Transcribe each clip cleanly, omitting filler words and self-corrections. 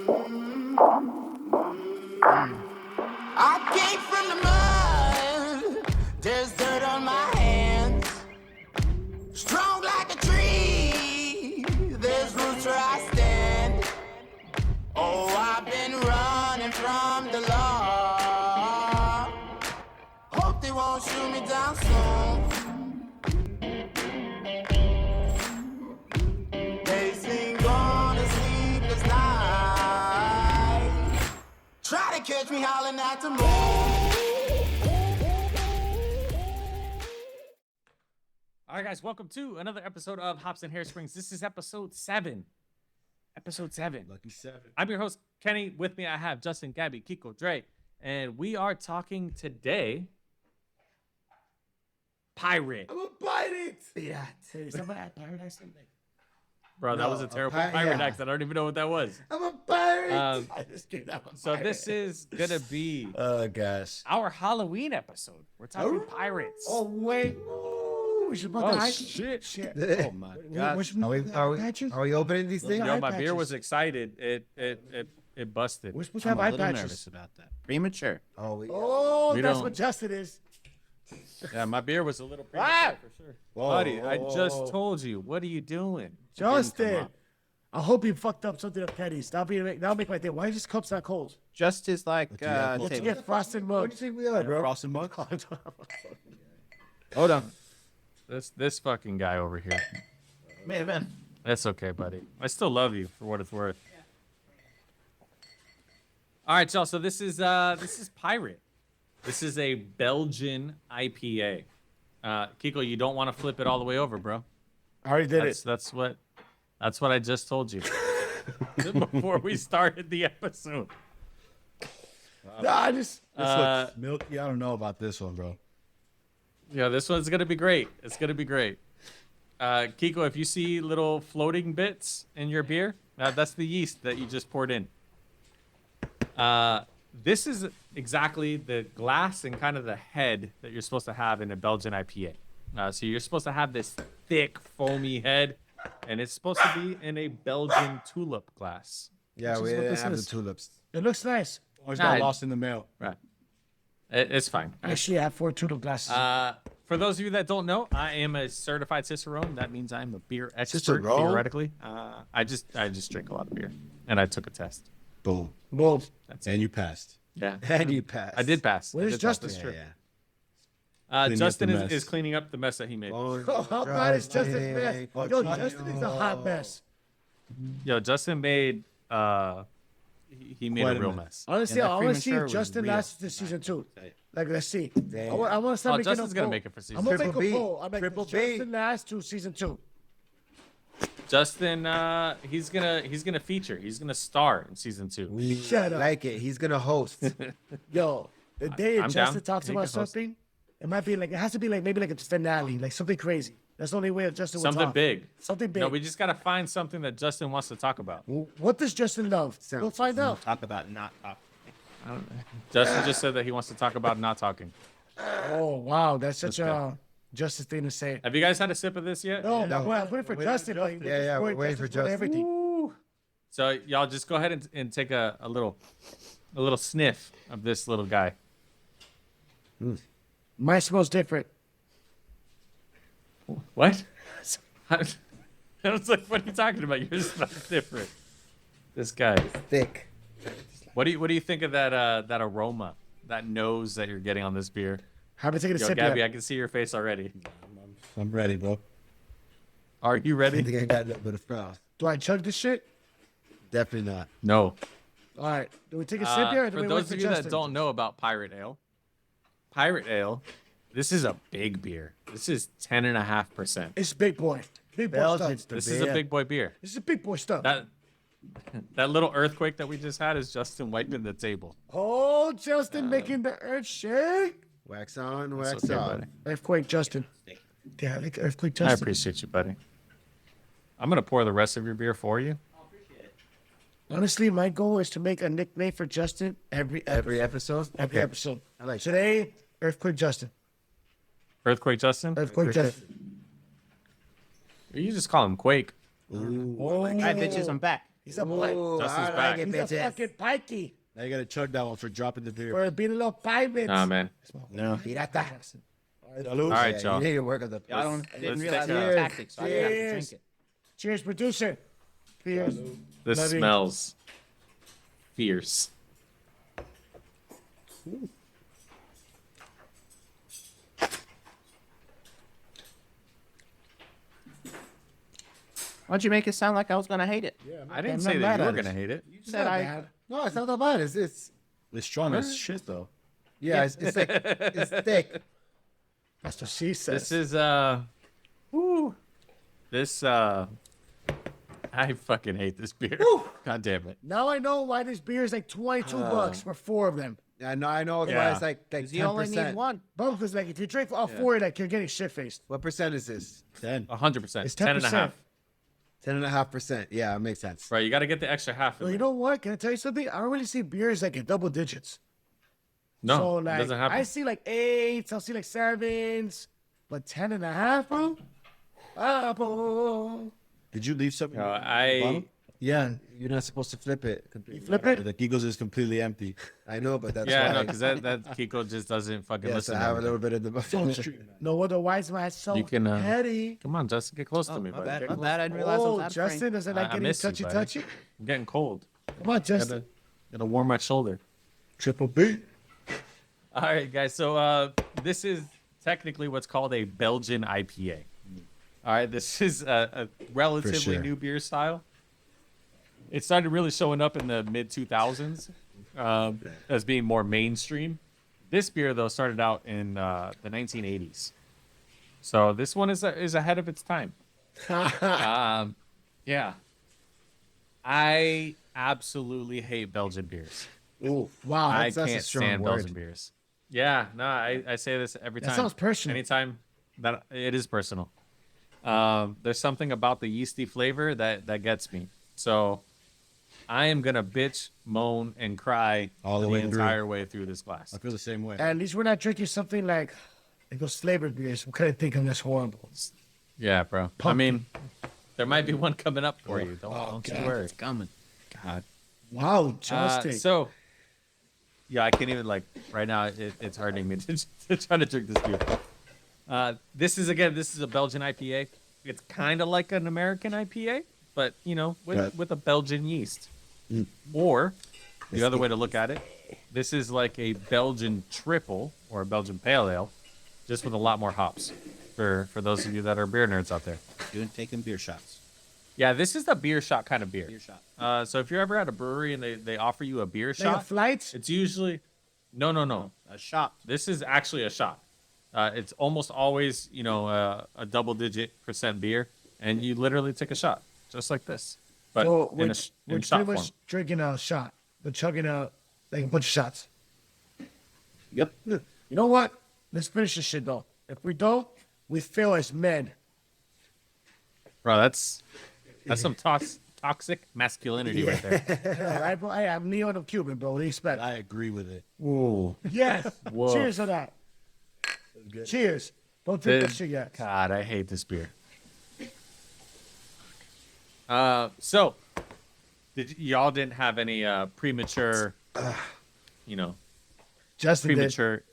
I came from the mud. There's dirt on my hands. Strong like a tree. There's roots where I stand. Oh, I've been running from the law. Hope they won't shoot me down soon. They've been gone a sleepless night. Try to catch me howling at the moon. All right, guys, welcome to another episode of Hops and Hairsprings. This is episode 7. Episode 7. Lucky 7. I'm your host, Kenny. With me, I have Justin, Gabby, Kiko, Dre, and we are talking today Pirate. I'm a pirate. Yeah, somebody had pirate accent. Bro, that No, was a terrible yeah. pirate accent. I don't even know what that was. I'm a pirate. I just gave that one. So this is going to be Oh gosh. our Halloween episode. We're talking pirates. Oh wait, oh, we should put Oh, the shit. Oh my god. Are Are we opening these things? Yo, eye my beer patches. was excited. It busted. We're supposed to have eye patches. about that. Premature. Oh, Oh, We that's don't- what Justin is. Yeah, my beer was a little premature for sure. Whoa, Buddy, whoa, I whoa, just whoa. told you. What are you doing? Justin, I hope you fucked up something up Teddy's. That'll make my day. Why is this cup's not cold? Just is like have? Let's table. get frosted mug. What do you think we are, bro? Frosted mug. Hold on. This fucking guy over here. Man. That's okay, buddy. I still love you for what it's worth. All right, y'all. So this is Pirate. This is a Belgian IPA. Kiko, you don't want to flip it all the way over, bro. I already did it. That's what I just told you before we started the episode. Nah, I just. This looks milky. I don't know about this one, bro. Yeah, this one's gonna be great. It's gonna be great. Kiko, if you see little floating bits in your beer, that's the yeast that you just poured in. This is exactly the glass and kind of the head that you're supposed to have in a Belgian IPA. So you're supposed to have this thick, foamy head, and it's supposed to be in a Belgian tulip glass. Yeah, Which we is what didn't this have the is. tulips. It looks nice. Always Nah, got lost in the mail. Right. It's fine. Actually, I have 4 tulip glasses. For those of you that don't know, I am a certified cicerone. That means I'm a beer expert, Cicerone? theoretically. I just drink a lot of beer, and I took a test. Boom. Well, And you passed. Yeah, And you passed. I did pass. Where's I did pass, Justin? that's Yeah, true. yeah. Cleaning up Justin the is mess. cleaning up the mess that he made. oh, how bad is Justin's mess? Yo, Justin is a hot mess. Yo, Justin made he made Quite a a real mess. mess. Honestly, Yeah, I that want to see premature if was Justin real. lasts to season 2. Like, let's see. Damn. I want to start Oh, making Justin's a gonna poll. make it for season I'm gonna Triple make a B. poll. I'm like, Triple B. Justin lasts to season 2. Justin, he's gonna feature. He's gonna star in season 2. We Shut up. like it. He's gonna host. Yo, the day I'm Justin down. talks He about can host. something, it might be like, it has to be like maybe like a finale, like something crazy. That's the only way Justin will Something talk. big. Something big. No, we just gotta find something that Justin wants to talk about. What does Justin love? We'll find out. Talk about not talking. Justin just said that he wants to talk about not talking. Oh, wow. That's such Let's a Justin thing to say. Have you guys had a sip of this yet? No, No. well, I'm waiting for Justin. Like, Yeah, we're waiting for Justin's doing Justin. Everything. So y'all just go ahead and take a little sniff of this little guy. Mine smells different. What? I was like, what are you talking about? Yours smells different. This guy. Thick. What do you think of that aroma, that nose that you're getting on this beer? Haven't taken a Yo, sip Gabby, yet. I can see your face already. I'm ready, bro. Are you I ready? think I got a little bit of frost. Do I chug this shit? Definitely not. No. All right. Do we take a sip here or do For we wait those for of you Justin? that don't know about Pirate Ale, this is a big beer. This is 10.5%. It's big boy. Big boy Belgian stuff. This is a big boy beer. This is big boy stuff. That little earthquake that we just had is Justin wiping the table. Oh, Justin making the earth shake. Wax on, It's wax okay, off. buddy. Earthquake Justin. Yeah, I like earthquake I Justin. appreciate you, buddy. I'm gonna pour the rest of your beer for you. Honestly, my goal is to make a nickname for Justin every Episode? every episode. I like Today, Earthquake Justin. Earthquake Justin? Earthquake Justin. You just call him Quake. Ooh. Oh, All right, bitches, I'm back. He's a Ooh, Justin's I back. like it, He's a bitches. fucking pikey. Now you gotta chug that one for dropping the beer. For being a little pirate. Nah, man. No. Pirata. All right, You y'all. need to work on the. I didn't let's realize take the a- tactics. So I didn't have to Cheers. drink it. Cheers, producer. Cheers. This Love you. smells fierce. Why'd you make it sound like I was gonna hate it? I didn't I'm say not that mad you were at it. gonna hate it. You It's said not I. bad. No, it's not that bad. It's strong as shit though. yeah, it's like it's thick. That's what she says. This is woo. This I fucking hate this beer. God damn it. Now I know why this beer is like 22 bucks for 4 of them. I know. It's Yeah. why it's like 'Cause you only need 10%. one. Both is like if you drink all 4, like you're getting shit faced. What percent is this? 10. 100%. It's 10 and a 10%. half. 10.5%. Yeah, it makes sense. Right, you got to get the extra half. in Well, you there. know what? Can I tell you something? I don't really see beers like in double digits. No, So it like doesn't happen. I see like 8s, I'll see like 7s, but 10.5, bro. Ah, bro. Did you leave something? I Yeah, you're not supposed to flip it. You flip it? The Kegels is completely empty. I know, but that's yeah, why. no, because that Kiko just doesn't fucking Yes, listen. I to have a everything. little bit in the. No wonder why is my so You can, petty. Come on, Justin, get close to me, My buddy. bad. Get My close. bad. I didn't realize I was Oh, out of Justin, frame. doesn't I like getting miss you, touchy buddy. touchy? I'm getting cold. Come on, Justin. Gotta warm my shoulder. Triple B. All right, guys. So this is technically what's called a Belgian IPA. All right, this is a relatively sure. new beer style. It started really showing up in the mid 2000s as being more mainstream. This beer though started out in the 1980s. So this one is ahead of its time. Yeah. I absolutely hate Belgian beers. Ooh, Wow, I that's a can't strong stand word. Belgian beers. Yeah, no, I say this every That time. sounds personal. Anytime that it is personal. There's something about the yeasty flavor that gets me. So I am gonna bitch, moan, and cry All the the way through. entire way through this glass. I feel the same way. At least we're not drinking something like those flavored beers. We couldn't think of this horrible. Yeah, bro. I Pumpkin. mean, there might be one coming up for you. Don't you worry. It's coming. God. Wow, Justin. So, yeah, I can't even right now. It's hurting me to try to drink this beer. This is a Belgian IPA. It's kind of like an American IPA, but with a Belgian yeast. Or the other way to look at it, this is like a Belgian triple or a Belgian pale ale, just with a lot more hops. For those of you that are beer nerds out there. Taking beer shots. Yeah, this is the beer shot kind of beer. Beer shot. So if you're ever at a brewery and they offer you a beer like a shot, flight? it's usually no. A shot. This is actually a shot. It's almost always a double-digit % beer, and you literally take a shot just like this, but So in we're, a we're in shot pretty form. much drinking a shot. We're chugging like a bunch of shots. Yep. You know what? Let's finish this shit though. If we don't, we fail as men. Bro, that's some toxic masculinity right there. All right, bro? I'm Neo and I'm Cuban, bro. What do you expect? I agree with it. Whoa. Yes. Whoa. Cheers to that. Cheers. Don't drink that Dude, shit yet. God, I hate this beer. So, y'all didn't have any premature, Justin did. premature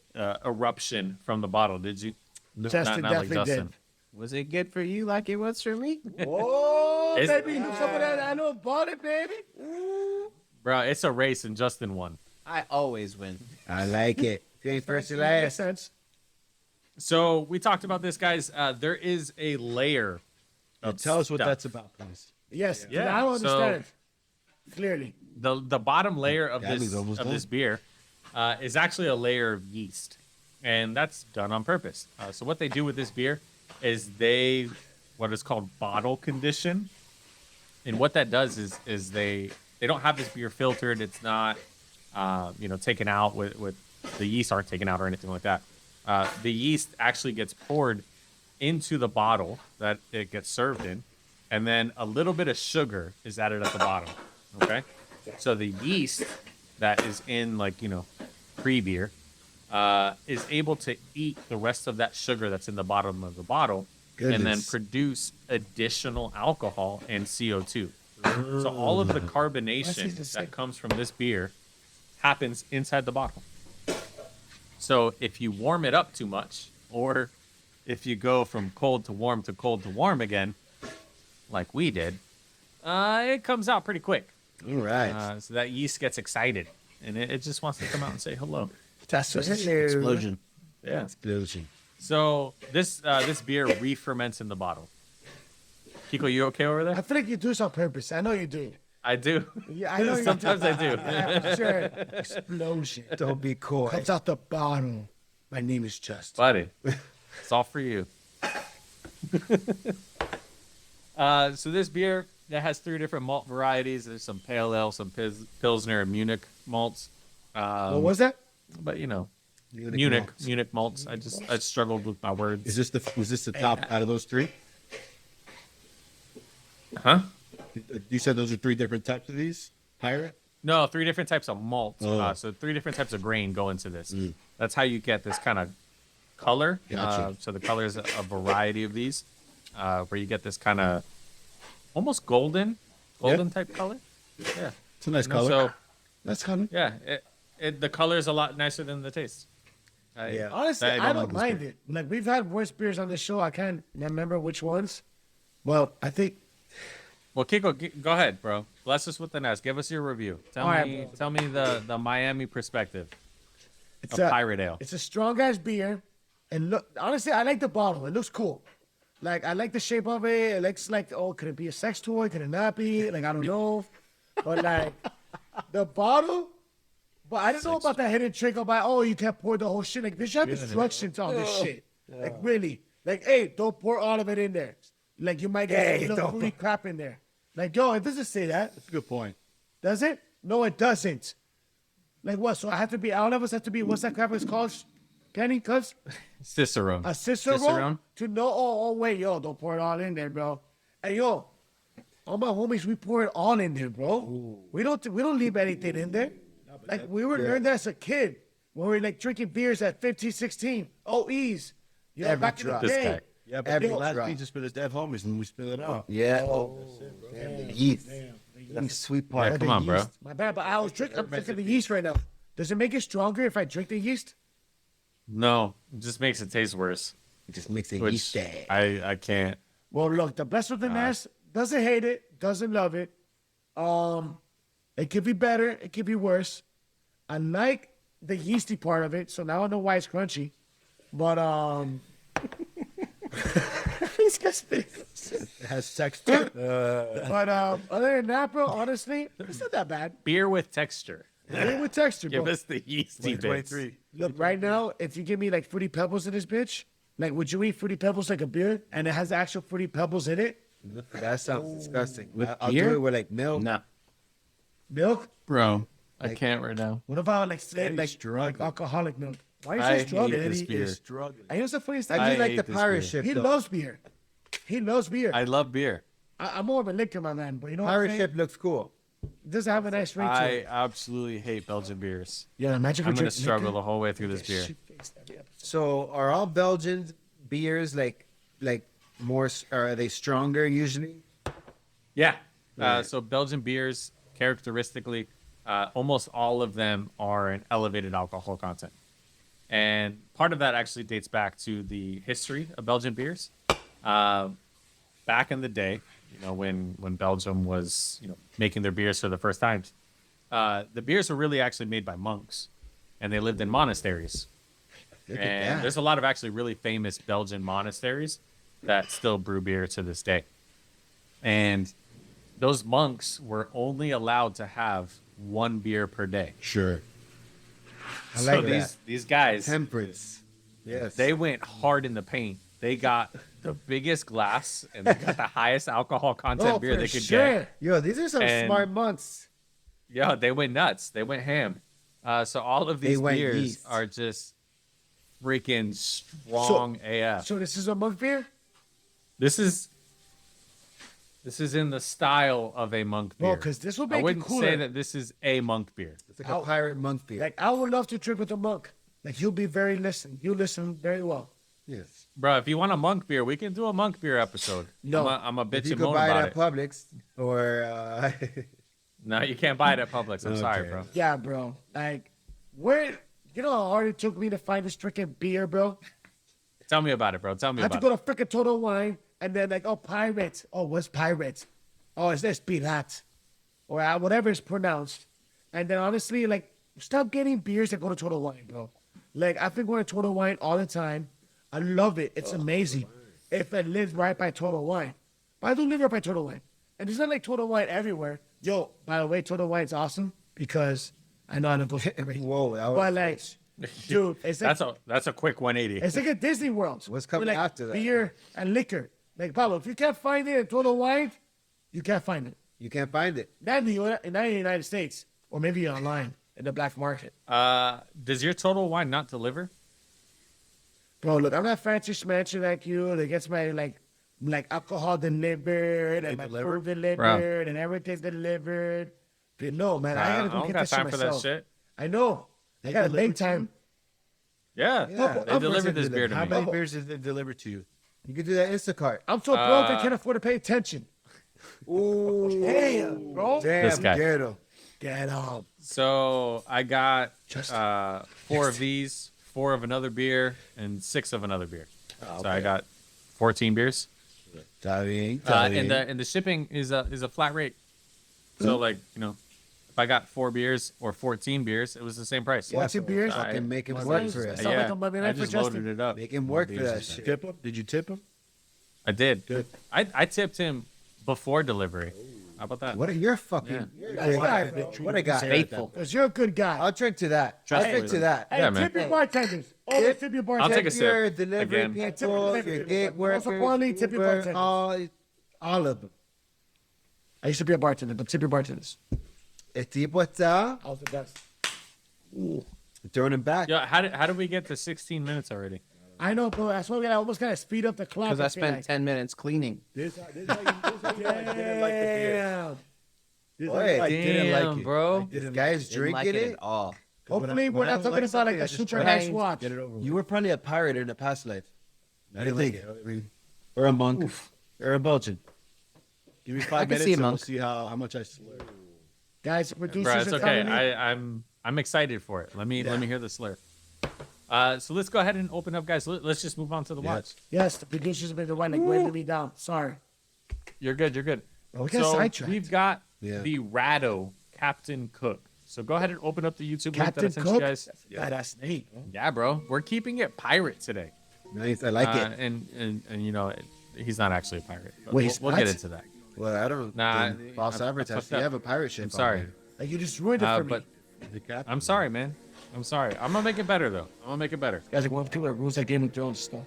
eruption from the bottle, did you? Justin Not like definitely Justin. did. Was it good for you like it was for me? Oh, It's- baby. Some of that I know about it, baby. Bro, it's a race and Justin won. I always win. I like it. If you ain't first, you Makes last. sense. So we talked about this, guys. There is a layer. Of Tell us what stuff. that's about, please. Yes. Yeah, I don't so- understand it. Clearly. The bottom layer of Yeah, this he's almost done. beer is actually a layer of yeast, and that's done on purpose. So what they do with this beer is what is called bottle condition, and what that does is they don't have this beer filtered. It's not taken out with the yeast aren't taken out or anything like that. The yeast actually gets poured into the bottle that it gets served in, and then a little bit of sugar is added at the bottom. Okay, so the yeast that is in pre-beer is able to eat the rest of that sugar that's in the bottom of the bottle and then Goodness. produce additional alcohol and CO2. So all of the That's carbonation easy to say. that comes from this beer happens inside the bottle. So if you warm it up too much, or if you go from cold to warm again, like we did, it comes out pretty quick. All right. So that yeast gets excited, and it just wants to come out and say hello. That's just Explosion. Yeah. Explosion. So this beer re-ferments in the bottle. Kiko, you okay over I there? feel like you do this on purpose. I know you do. I do. Yeah, I know you Sometimes do. I do. Yeah, sure. Explosion. Don't be coy. Comes out the bottle. My name is Justin. Buddy, it's all for you. So this beer that has 3 different malt varieties. There's some pale ale, some pilsner, and Munich malts. What was that? But you know, Munich Munich malts. I struggled with my words. Was this the top out of those 3? Huh? You said those are 3 different types of these? Pirate? No, 3 different types of malt. Oh. So 3 different types of grain go into this. That's how you get this kind of color. Gotcha. So the color is a variety of these, where you get this kind of almost golden type color. Yeah. It's a nice No, color. so That's kind of. yeah, the color is a lot nicer than the taste. Yeah. Honestly, I don't like this mind beer. it. Like, we've had worse beers on this show. I can't remember which ones. Well, I think. Well, Kiko, go ahead, bro. Bless us with the nest. Give us your review. Tell All right, me, bro. tell me the Miami perspective It's of Pirate Ale. It's a strong ass beer, and look, honestly, I like the bottle. It looks cool. Like, I like the shape of it. It looks like, oh, could it be a sex toy? Could it not be? Like, I don't know. But like, the bottle. But I didn't know about that hidden trick about, oh, you can't pour the whole shit. Like, there's instructions on this shit. Like, really. Like, hey, don't pour all of it in there. Like, you might get a little fruity crap in there. Like, yo, it doesn't say that. That's a good point. Does it? No, it doesn't. Like, what? So I have to be, all of us have to be, what's that crap is called? Penny? Cuz? Cicerone. A Cicerone? To know, oh, wait, yo, don't pour it all in there, bro. Hey, yo, all my homies, we pour it all in there, bro. We don't leave anything in there. Like, we were learned that as a kid when we were, like, drinking beers at 15, 16. OEs. You know, Every back in the drop. This day. guy. Yeah, but Every the last drop. piece is for the dead homies, and we spill it out. Yeah. The yeast. The sweet part. Yeah, come on, bro. My bad, but I'm drinking the yeast right now. Does it make it stronger if I drink the yeast? No, it just makes it taste worse. It just makes it Which yeasty. I can't. Well, look, the best with the nest doesn't hate it, doesn't love it. It could be better, it could be worse. I like the yeasty part of it, so now I know why it's crunchy. But he's got It has sex to it. But other than that, bro, honestly, it's not that bad. Beer with texture. Beer with texture, Give bro. us the yeasty bits. Look, right now, if you give me like Fruity Pebbles in this bitch, like, would you eat Fruity Pebbles like a beer and it has actual Fruity Pebbles in it? That sounds disgusting. With I'll beer? do it with like milk. No. Milk? Bro, I can't right now. What about like struggling. alcoholic milk? Why are I you hate so struggling? this He beer. is struggling. I use the funniest I thing. do like hate the this pirate beer. ship. He though. loves beer. He loves beer. I love beer. I'm more of a liquor, my man, but you know what I'm Pirate saying? ship looks cool. It doesn't have a nice ring to I it. absolutely hate Belgian beers. Yeah, imagine I'm if we gonna drink struggle liquor. the whole way through this beer. Shit-faced every episode. So are all Belgian beers like more? Or are they stronger usually? Yeah. Right. So Belgian beers, characteristically, almost all of them are an elevated alcohol content. And part of that actually dates back to the history of Belgian beers. Back in the day, you know, when Belgium was, you know, making their beers for the first time, the beers were really actually made by monks, and they lived in monasteries. Look at And that. there's a lot of actually really famous Belgian monasteries that still brew beer to this day. And those monks were only allowed to have one beer per day. Sure. I So like that. these guys, Temperance. Yes. they went hard in the paint. They got the biggest glass and they got the highest alcohol content Oh, beer for they could sure. get. Yo, these are some And- smart monks. Yeah, they went nuts. They went ham. So all of They these went beers yeast. are just freaking strong AF. So this is a monk beer? This is in the style of a monk beer. Well, 'cause this will make I it wouldn't cooler. say that this is a monk beer. It's like a pirate monk beer. Like, I would love to drink with a monk. Like, he'll be very listen. He'll listen very well. Yes. Bro, if you want a monk beer, we can do a monk beer episode. No. I'm a If bitch you and could moan buy it about at it. Publix or No, you can't buy it at Publix. I'm sorry, Okay. bro. Yeah, bro. Like, where? You know how hard it took me to find this freaking beer, bro? Tell me about it, bro. Tell me I had to about go it. to freaking Total Wine and then like, oh, Pirates. Oh, what's Pirates? Oh, is this Piraat? Or whatever it's pronounced. And then honestly, like, stop getting beers that go to Total Wine, bro. Like, I've been going to Total Wine all the time. I love it. It's amazing. If it lives right by Total Wine. But I do live right by Total Wine. And it's not like Total Wine everywhere. Yo, by the way, Total Wine's awesome because I know how to go everything. whoa, that was, But like, dude, it's like That's a quick 180. it's like a Disney World. What's coming with, like, after that? Beer and liquor. Like Pablo, if you can't find it in Total Wine, you can't find it. you can't find it. Not in the United States, or maybe online in the black market. Does your Total Wine not deliver? Bro, look, I'm not fancy schmancy like you. That gets my like alcohol delivered and my food delivered and everything's delivered. But no, man, I I gotta go don't get got this shit time for that myself. shit. I know. I gotta make time. Yeah, Yeah, they delivered this beer to How me. many beers did they deliver to you? You could do that Instacart. I'm so broke I can't afford to pay attention. Ooh, Damn, bro. damn, This guy. ghetto. Get off. So I got Just- 4 of these, 4 of another beer, and 6 of another beer. Oh, So I got 14 beers. Está bien, Uh, está bien. and the shipping is a flat rate. So like, you know, if I got 4 beers or 14 beers, it was the same price. What's your beers? Fucking make him What's work yours? for us. Sound like Yeah, a Monday I night for just Justin. loaded it up. Make him work for that shit. Tip him? Did you tip him? I did. I tipped him before delivery. How about that? What are your fucking? What a guy. Faithful. Because you're a good guy. I'll drink to that. I'll drink to that. Hey, Yeah, man. tip your bartenders. Always tip your bartenders. I'll take a Tip your sip. delivery Again. people, your gig Most importantly, workers, tip your Uber, bartenders. all of them. I used to be a bartender, but tip your bartenders. El tipo está I was the best. throwing him back. Yo, how did we get to 16 minutes already? I know, bro. That's why we almost gotta speed up the clock. Because I feel spent like. 10 minutes cleaning. This how you didn't like the beer. Damn. This how Boy, I didn't like it. bro. This guy's Didn't like drinking it it. at all. Hopefully, we're not talking about like a super nice watch. Get it over with. You were probably a pirate in a past life. I didn't like it. Or a monk. Or a Belgian. Give me I 5 can minutes see a and we'll monk. see how much I slur. Guys, producers Bro, it's are okay. telling me. I'm excited for it. Let me hear the slur. So let's go ahead and open up, guys. Let's just move on to the watch. Yes, the producers have been the one like waving me down. Sorry. You're good. You're good. Bro, we got So sidetracked. we've got Yeah. the Rado Captain Cook. So go ahead and open up the YouTube link that I Captain sent you Cook. guys. Badass name. Bro. Yeah, bro. We're keeping it pirate today. Nice. I like it. And you know, he's not actually a pirate. But Wait, we'll get what? into that. Well, I don't. Nah, think false I advertising. fucked You up. have a pirate ship. I'm on sorry. there. Like you just ruined it for But me. The captain. I'm sorry, man. I'm sorry. I'm gonna make it better though. I'm gonna make it better. Guys, like one of people that rules like Game of Thrones stuff.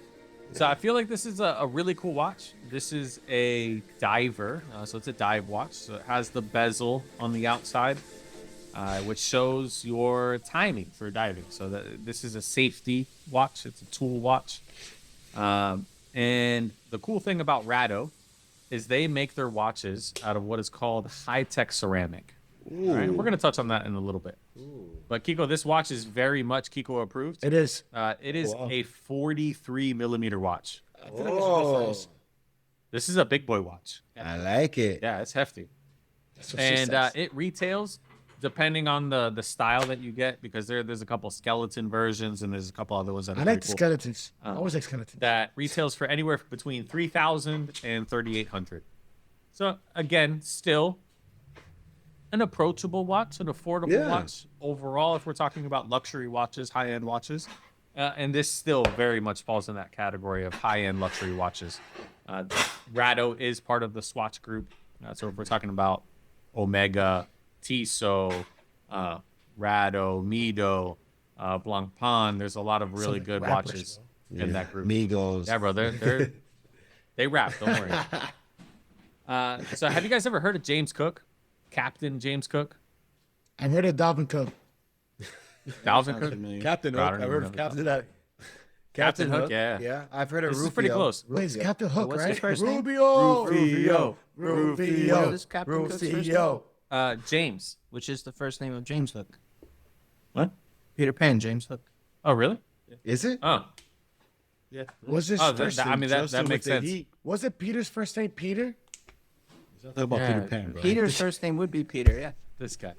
So I feel like this is a really cool watch. This is a diver, so it's a dive watch. So it has the bezel on the outside, which shows your timing for diving. So this is a safety watch. It's a tool watch. And the cool thing about Rado is they make their watches out of what is called high-tech ceramic. All right, we're gonna touch on that in a little bit. But Kiko, this watch is very much Kiko approved. It is. It is a 43 millimeter watch. Oh, This is a big boy watch. I like it. Yeah, it's hefty. That's what she And says. it retails depending on the style that you get, because there's a couple skeleton versions and there's a couple other ones that are I like pretty the cool. skeletons. I always like skeletons. That retails for anywhere between 3,000 and 3,800. So again, still an approachable watch, an affordable Yeah. watch overall. If we're talking about luxury watches, high-end watches, and this still very much falls in that category of high-end luxury watches. Rado is part of the Swatch group. So if we're talking about Omega, Tissot, Rado, Mido, Blancpain, there's a lot of really like good rappers, watches in that group. Migos. Yeah, bro, they rap. Don't worry. So have you guys ever heard of James Cook, Captain James Cook, I've heard of Dalvin Cook. Dalvin Cook? Captain Bro, I Hook. don't I've even heard know of who Captain that. Captain Hook, yeah. Yeah, I've heard of This Rufio. is pretty close. Wait, it's Captain Hook, What's right? his first name? Rubio. Rufio. Rufio. What is Captain Cook's first name? Rufio. James. Which is the first name of James Hook. What? Peter Pan, James Hook. Oh, really? Is it? Oh, Was his Oh, first I mean, that Justin makes with the sense. heat. Was it Peter's first name Peter? Talk about Yeah. Peter Pan, bro. Peter's first name would be Peter. Yeah. This guy.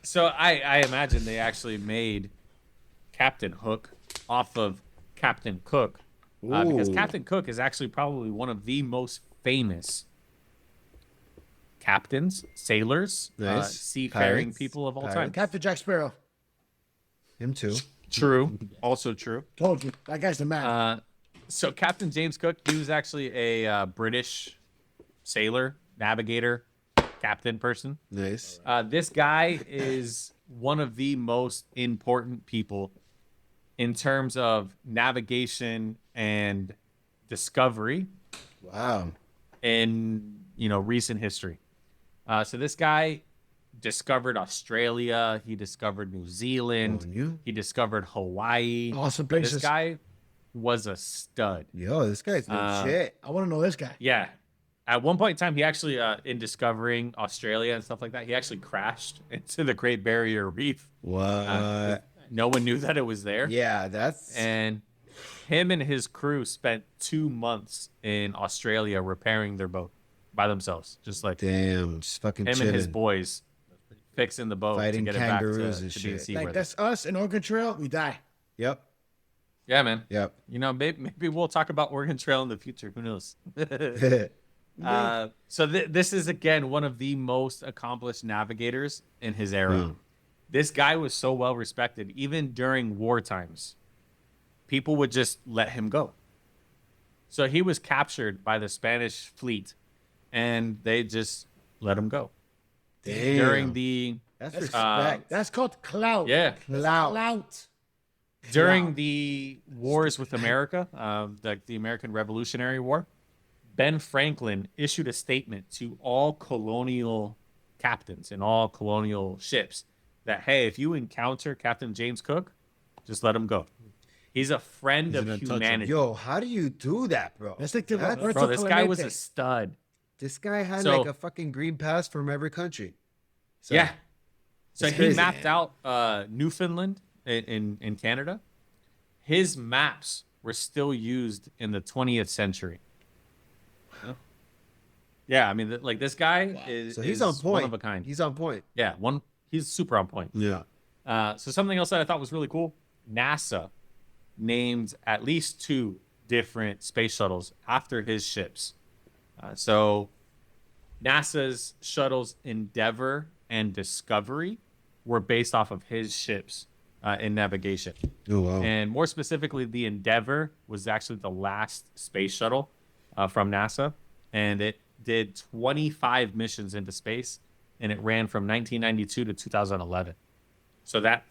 So I imagine they actually made Captain Hook off of Captain Cook. Because Ooh. Captain Cook is actually probably one of the most famous captains, sailors, Nice. seafaring Pirates. people of all Pirates. time. Captain Jack Sparrow. Him too. True. Also true. Told you. That guy's the man. So Captain James Cook, he was actually a British sailor, navigator, captain person. Nice. This guy is one of the most important people in terms of navigation and discovery Wow. in recent history. So this guy discovered Australia. He discovered New Zealand. Oh, new? He discovered Hawaii. Awesome places. This guy was a stud. Yo, this guy's legit. I want to know this guy. Yeah. At one point in time, he actually, in discovering Australia and stuff like that, he actually crashed into the Great Barrier Reef. What? No one knew that it was there. Yeah, that's And him and his crew spent 2 months in Australia repairing their boat by themselves. Just like damn. Just fucking him and his chilling. boys fixing the boat Fighting to get it back to, kangaroos and to being shit. seaworthy. Like, that's us in Oregon Trail. We die. Yep. Yeah, man. Yep. Maybe we'll talk about Oregon Trail in the future. Who knows? So this is, again, one of the most accomplished navigators in his era. Mm. This guy was so well respected, even during war times. People would just let him go. So he was captured by the Spanish fleet, and they just let him go. Damn. During the That's respect. That's called clout. yeah, Clout. during the wars with America, the American Revolutionary War, Ben Franklin issued a statement to all colonial captains and all colonial ships that, hey, if you encounter Captain James Cook, just let him go. He's a friend He's of an untouchable. humanity. Yo, how do you do that, bro? That's like the That's- Roberto Bro, this guy was a Clemente. stud. This guy had So- like a fucking green pass from every country. So, Yeah. So It's he crazy. mapped out Newfoundland in Canada. His maps were still used in the 20th century. Yeah, I mean, like this guy is, So he's is on point. one of a kind. He's on point. Yeah, he's super on point. Yeah. So something else that I thought was really cool, NASA named at least 2 different space shuttles after his ships. So NASA's shuttles Endeavour and Discovery were based off of his ships in navigation. Oh wow. And more specifically, the Endeavour was actually the last space shuttle from NASA, and it did 25 missions into space, and it ran from 1992 to 2011. So that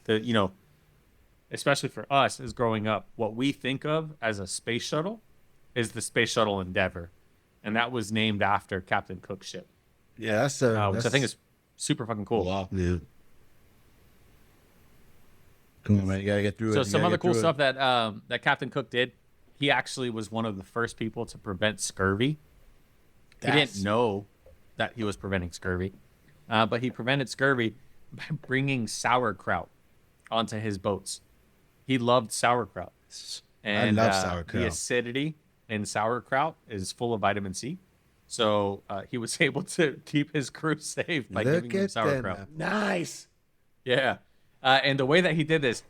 especially for us as growing up, what we think of as a space shuttle is the Space Shuttle Endeavour, and that was named after Captain Cook's ship, Yeah, that's which I think is super fucking cool. Wow. yeah. Come on, man. You gotta get through it. So You some gotta other get cool through it. stuff that Captain Cook did. He actually was one of the first people to prevent scurvy. He didn't know that he was preventing scurvy, but he prevented scurvy by bringing sauerkraut onto his boats. He loved sauerkraut. And, love The sauerkraut. acidity in sauerkraut is full of vitamin C. So he was able to keep his crew safe by Look giving them at sauerkraut. them. Nice. Yeah, and the way that he did this,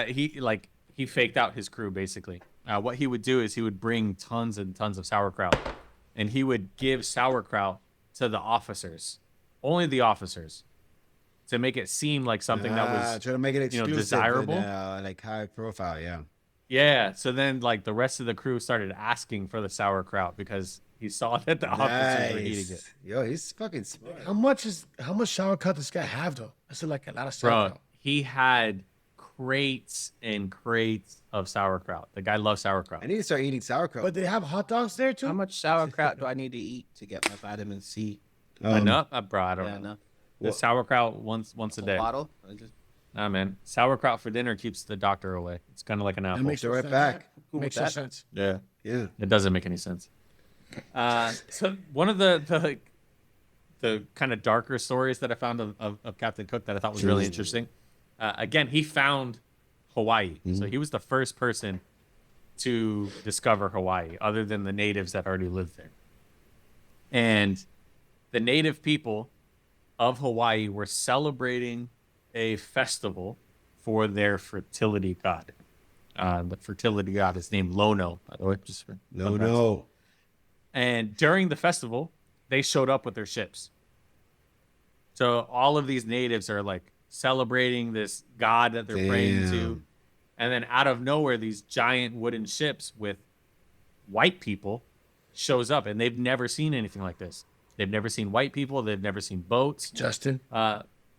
he faked out his crew basically. What he would do is he would bring tons and tons of sauerkraut, and he would give sauerkraut to the officers, only the officers, to make it seem like something that was try to make it exclusive desirable. and, like high profile. Yeah. yeah. So then like the rest of the crew started asking for the sauerkraut because he saw that the officers were eating it. Nice. Yo, he's fucking smart. How much sauerkraut does this guy have though? That's like a lot of Bro, sauerkraut. he had crates and crates of sauerkraut. The guy loves sauerkraut. I need to start eating sauerkraut. But they have hot dogs there too. How much sauerkraut do I need to eat to get my vitamin C? Enough, bro. I don't Yeah, know. no. The sauerkraut once a day. Bottle? I just- Nah, man. Sauerkraut for dinner keeps the doctor away. It's kind of like an apple. makes So no right sense. back. Makes no sense. Yeah, Yeah. it doesn't make any sense. So one of the kind of darker stories that I found of Captain Cook that I thought was really interesting. Again, he found Hawaii, so he was the first person to discover Hawaii other than the natives that already lived there. And the native people of Hawaii were celebrating a festival for their fertility god. The fertility god is named Lono, by the way. Just for No. And during the festival, they showed up with their ships. So all of these natives are like celebrating this god that they're praying to. And then out of nowhere, these giant wooden ships with white people shows up, and they've never seen anything like this. They've never seen white people. They've never seen boats. Justin.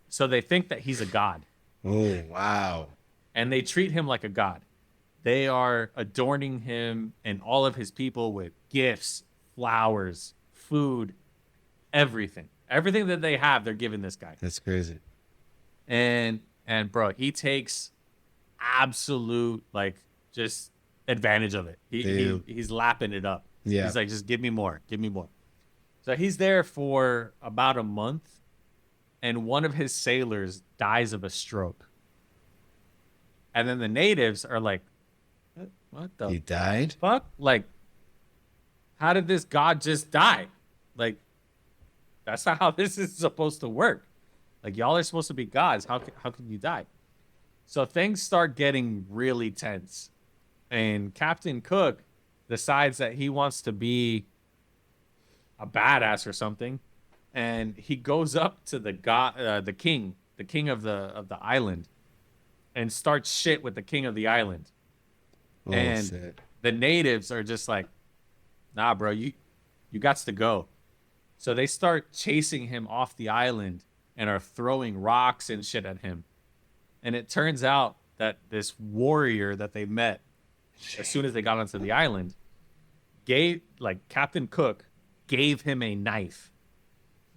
So they think that he's a god, Oh, wow. and they treat him like a god. They are adorning him and all of his people with gifts, flowers, food, everything. Everything that they have, they're giving this guy. That's crazy. And bro, he takes absolute like just advantage of it. He's lapping it up. Yeah. He's like, just give me more, give me more. So he's there for about a month, and one of his sailors dies of a stroke. And then the natives are like, what the He died? fuck? Like, how did this god just die? Like, that's not how this is supposed to work. Like, y'all are supposed to be gods. How can you die? So things start getting really tense. And Captain Cook decides that he wants to be a badass or something. And he goes up to the god, the king of the island, and starts shit with the king of the island. Oh, And shit. the natives are just like, nah, bro, you gots to go. So they start chasing him off the island and are throwing rocks and shit at him. And it turns out that this warrior that they met as soon as they got onto the island Captain Cook gave him a knife.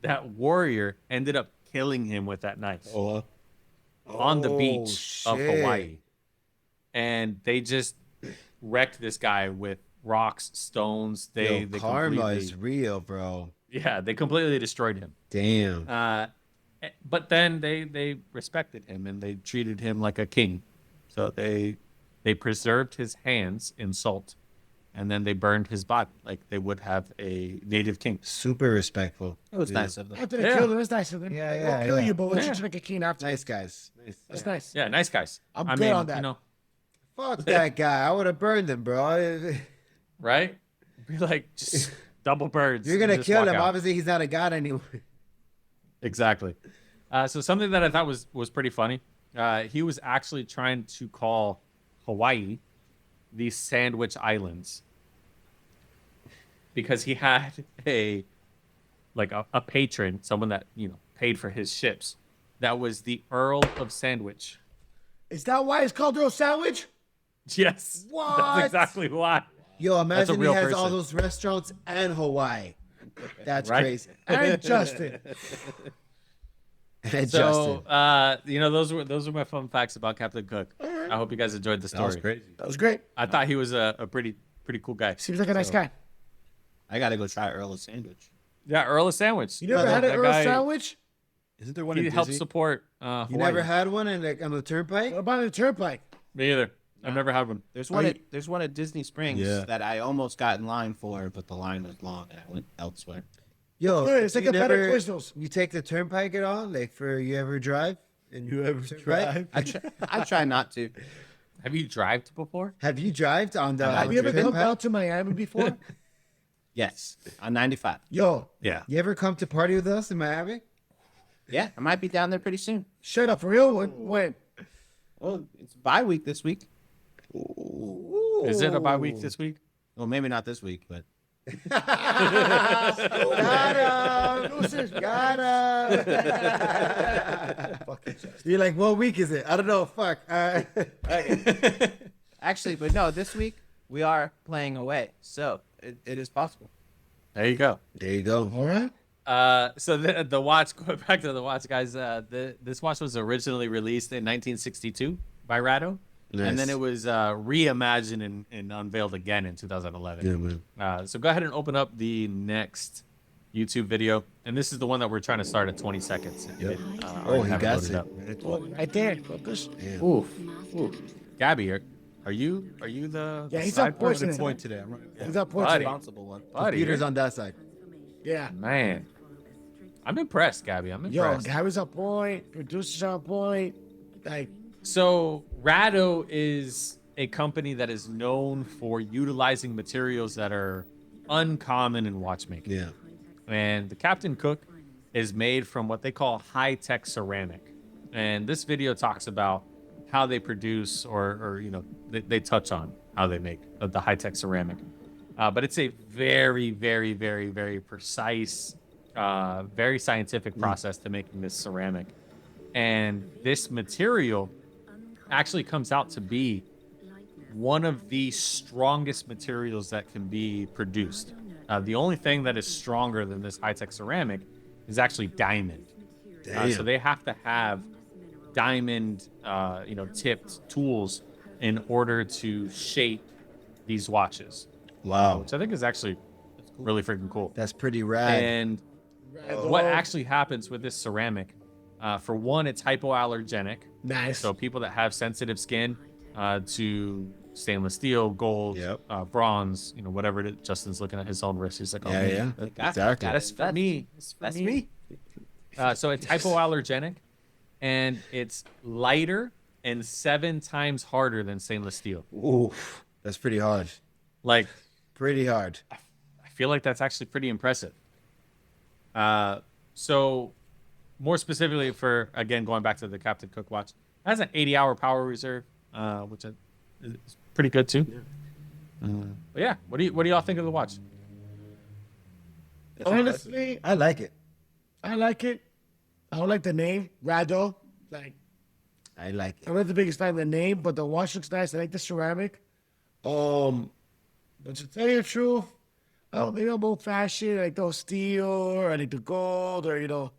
That warrior ended up killing him with that knife on the beach of shit. Hawaii. And they just wrecked this guy with rocks, stones. They Karma completely, is real, bro. yeah, they completely destroyed him. Damn. But then they respected him and they treated him like a king. So they preserved his hands in salt, and then they burned his body like they would have a native king. Super respectful. It was nice of them. After they Yeah. killed him, it's nice of them. Yeah, They'll yeah, kill yeah. you, but we'll Yeah. treat you like a king after. Nice guys. Nice. That's nice. Yeah, nice guys. I'm I good mean, on that. You know, Fuck that guy. I would have burned him, bro. right? Be like, just double birds. You're and gonna just kill walk him. out. Obviously, he's not a god anymore. Exactly. So something that I thought was pretty funny. He was actually trying to call Hawaii the Sandwich Islands because he had a patron, someone that paid for his ships, that was the Earl of Sandwich. Is that why it's called Earl Sandwich? Yes, What? that's exactly why. Yo, That's a imagine he real has all person. those restaurants and Hawaii. That's Right? crazy. And Justin. And So, Justin. those were my fun facts about Captain Cook. I hope you guys enjoyed the story. That was great. I thought he was a pretty cool guy. Seems like a nice guy. I gotta go try Earl of Sandwich. Yeah, Earl of Sandwich. You never had an Earl Sandwich? Isn't there one He in helped Disney? support You Hawaii. never had one on the turnpike? What about the turnpike? Me either. I've never had one. There's one. There's one at Disney Springs Yeah. that I almost got in line for, but the line was long and I went elsewhere. Yo, Good, it's like you a better never- Quiznos. You take the turnpike at all? Like for you ever drive? And You ever turnpike? drive? I try not to. Have you drived before? Have you drived on the Have you ever come turnpike? out to Miami before? Yes, on 95. Yo, Yeah. You ever come to party with us in Miami? Yeah, I might be down there pretty soon. shut up for real. When? Well, it's bye week this week. Is it a bye week this week? Well, maybe not this week, but Got him! Got him! You're like, what week is it? I don't know. Fuck. actually, but no, this week we are playing away, so it is possible. There you go. There you go. All right. So the watch, going back to the watch, guys. This watch was originally released in 1962 by Rado, and then Nice. it was reimagined and unveiled again in 2011. Yeah, man. So go ahead and open up the next YouTube video, and this is the one that we're trying to start at 20 seconds. Yep. Oh, Oh, he got it. Right there. Focus. Oof. Gabby, Are you the Yeah, he's side up points person? today. Point today. I'm right. He's up points today. Responsible one. Buddy, Peter's you're- on that side. Yeah. Man, I'm impressed, Gabby. I'm Yo, impressed. Gary's on point. Producer's on point. Like, So Rado is a company that is known for utilizing materials that are uncommon in watchmaking. Yeah. And the Captain Cook is made from what they call high-tech ceramic. And this video talks about how they produce or you know, they touch on how they make the high-tech ceramic. But it's a very, very, very, very precise, very scientific process to making this ceramic. And this material actually comes out to be one of the strongest materials that can be produced. The only thing that is stronger than this high-tech ceramic is actually diamond. So they have to have diamond, tipped tools in order to shape these watches, Wow. which I think is actually really freaking cool. That's pretty rad. And what actually happens with this ceramic, for one, it's hypoallergenic. nice. So people that have sensitive skin to stainless steel, gold, Yep. bronze, whatever it is. Justin's looking at his own wrist. He's like, oh, Yeah, man. yeah. Exactly. That's for me. That's me. So it's hypoallergenic, and it's lighter and 7 times harder than stainless steel. Oof. That's pretty hard. Like, Pretty hard. I feel like that's actually pretty impressive. So more specifically for, again, going back to the Captain Cook watch, it has an 80-hour power reserve, which is pretty good too. But yeah, what do y'all think of the watch? Honestly, I like it. I like it. I don't like the name, Rado. Like, I like it. I'm not the biggest fan of the name, but the watch looks nice. I like the ceramic. But to tell you the truth, maybe I'm old fashioned. I like those steel, or I like the gold, or the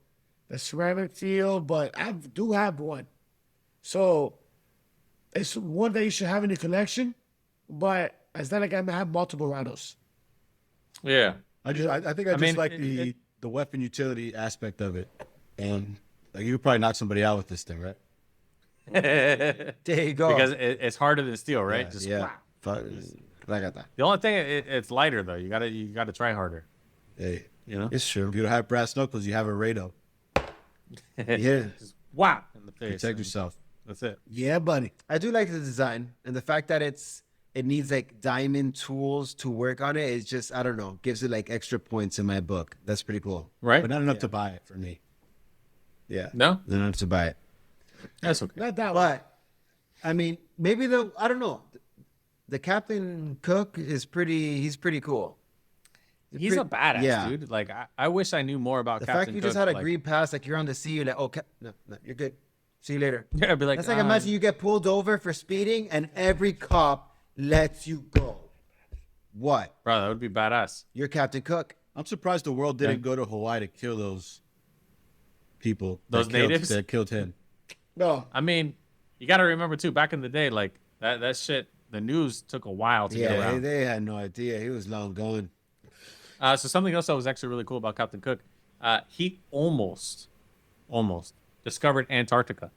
ceramic feel. But I do have one, so it's one that you should have in your collection. But it's not like I have multiple Rados. Yeah. I think I just mean, like it- the weapon utility aspect of it. And like you could probably knock somebody out with this thing, right? There you go. Because it's harder than steel, right? Just yeah. whack. Fuck. Like that. The only thing it's lighter though. You gotta try harder. Hey, You know? it's true. If you don't have brass knuckles, you have a Rado. Yeah. Just whap in the face. Protect and yourself. That's it. Yeah, buddy. I do like the design and the fact that it needs like diamond tools to work on it. It's just, I don't know, gives it like extra points in my book. That's pretty cool. Right? But not enough to buy it for me. Yeah. No? Not enough to buy it. That's okay. Not that one. But I mean, maybe I don't know. The Captain Cook he's pretty cool. He's a badass, yeah. dude. Like I wish I knew more about The Captain fact you Cook. just had a like, green pass, like you're on the sea, you're like, oh, no, you're good. See you later. Yeah, I'd be like, That's like imagine you get pulled over for speeding and every cop lets you go. What? bro, that would be badass. You're Captain Cook. I'm surprised the world didn't go to Hawaii to kill those people. Those natives? That killed him. No. I mean, you got to remember too. Back in the day, like that shit, the news took a while to get Yeah, around. they had no idea. He was long gone. So something else that was actually really cool about Captain Cook, he almost discovered Antarctica.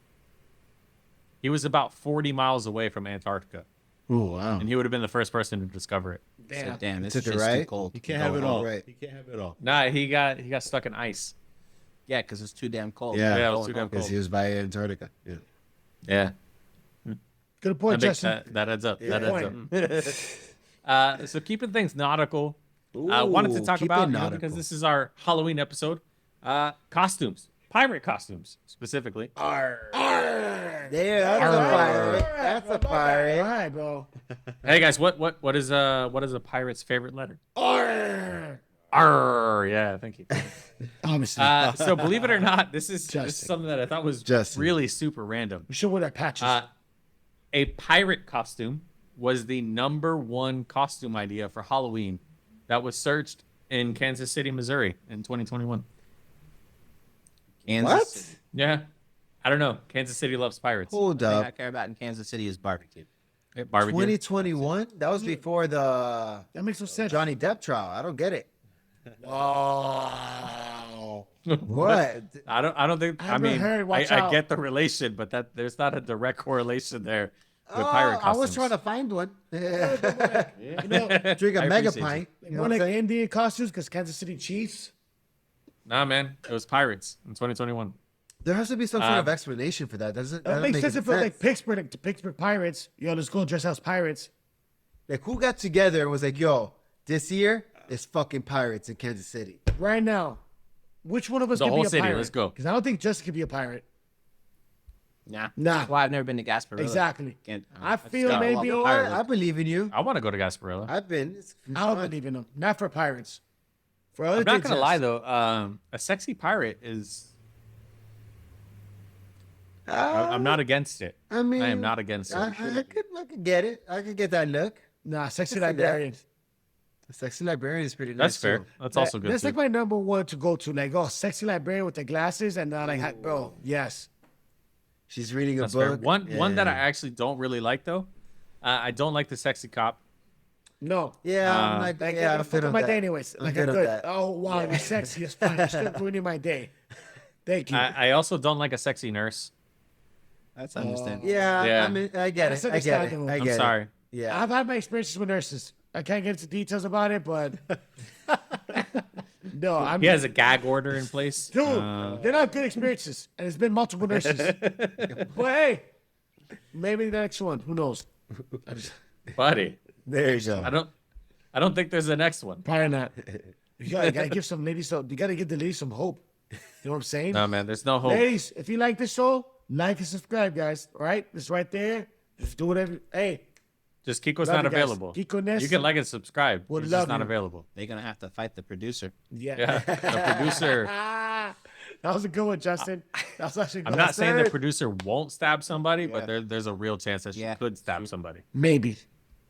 He was about 40 miles away from Antarctica, Oh wow. and he would have been the first person to discover it. Damn. Damn, it's Took it just too right? cold. He can't have it Oh, all. right. He can't have it all. Nah, he got stuck in ice. Yeah, because it's too damn cold. Yeah. Yeah, it was too damn Because cold. he was by Antarctica. Yeah. Yeah, Good point, that, makes, Justin. that adds up. That Point. adds up. So keeping things nautical, wanted to Ooh, talk keep it about nautical. because this is our Halloween episode. Costumes, pirate costumes specifically. There, that's a pirate. That's a All pirate. right, bro. Hey guys, what is a pirate's favorite letter? Arr. R. Yeah, thank you. Obviously. So believe it or not, this is Justin. something that I thought was Justin. really super random. we should wear that patches. A pirate costume was the #1 costume idea for Halloween that was searched in Kansas City, Missouri in 2021. Kansas What? City. Yeah. I don't know. Kansas City loves pirates. Hold The thing I up. care about in Kansas City is barbecue. Barbecue. 2021? That was before the that makes no sense. Johnny Depp trial. I don't get it. Oh. What? I don't think. I I haven't mean, heard, watch I out. get the relation, but that there's not a direct correlation there pirate I was costumes. trying to find one. You know, Drink a I mega appreciate pint. like, You know more what I'm like saying? Indian costumes because Kansas City Chiefs. Nah, man, it was pirates in 2021. There has to be some sort of explanation for that. Doesn't That that makes make sense any if it was like Pittsburgh, like the Pittsburgh Pirates. Yo, let's go dress as pirates. Like, who got together and was like, "Yo, this year is fucking Pirates in Kansas City." Right now, which one of us The could whole be a city, pirate? let's go. Because I don't think Justin could be a pirate. Nah. Nah. That's why I've never been to Gasparilla. Exactly. Can't- I feel got a lot maybe of I, pirate I believe in you. I want to go to Gasparilla. I've been. It's I don't fun. believe in them. Not for pirates. For other I'm not things, gonna yes. lie though. A sexy pirate is. I'm not against it. I mean, I am not against it. I could get it. I could get that look. Nah, sexy I can see that. librarians. The sexy librarian is pretty nice. That's fair. too. That's also good That's too. like my number one to go to. Like, oh, sexy librarian with the glasses and like, bro, yes. She's reading a That's fair. book. One that I and- actually don't really like though. I don't like the sexy cop. No. Yeah, I'm like, Like, yeah, I'm I'm fit on my that. day anyways. I'm Like, good I'm on good. that. Oh, wow, you're sexy. It's fine. You're still ruining my day. Thank you. I also don't like a sexy nurse. That's understandable. Yeah, Yeah. I mean, I get That's it. I get it. understandable. I I'm get it. sorry. Yeah. I've had my experiences with nurses. I can't get into details about it, but no, I'm He has a gag order in place. dude. They're not good experiences, and it's been multiple nurses. But hey, maybe the next one. Who knows? Buddy, There you go. I don't think there's a next one. Probably not. You gotta give some ladies some. You gotta give the ladies some hope. You know what I'm saying? No man, there's no hope. Ladies, if you like this show, like and subscribe, guys. All right, it's right there. Just do whatever. Hey, Just Kiko's Love not you guys. available. Kiko Ness You can like and subscribe. would He's love just not you. available. They're gonna have to fight the producer. yeah. Yeah, the producer. That was a good one, Justin. That was actually. Good. I'm not saying the Third. producer won't stab somebody, but there's a real chance that she Yeah. could stab somebody. Maybe.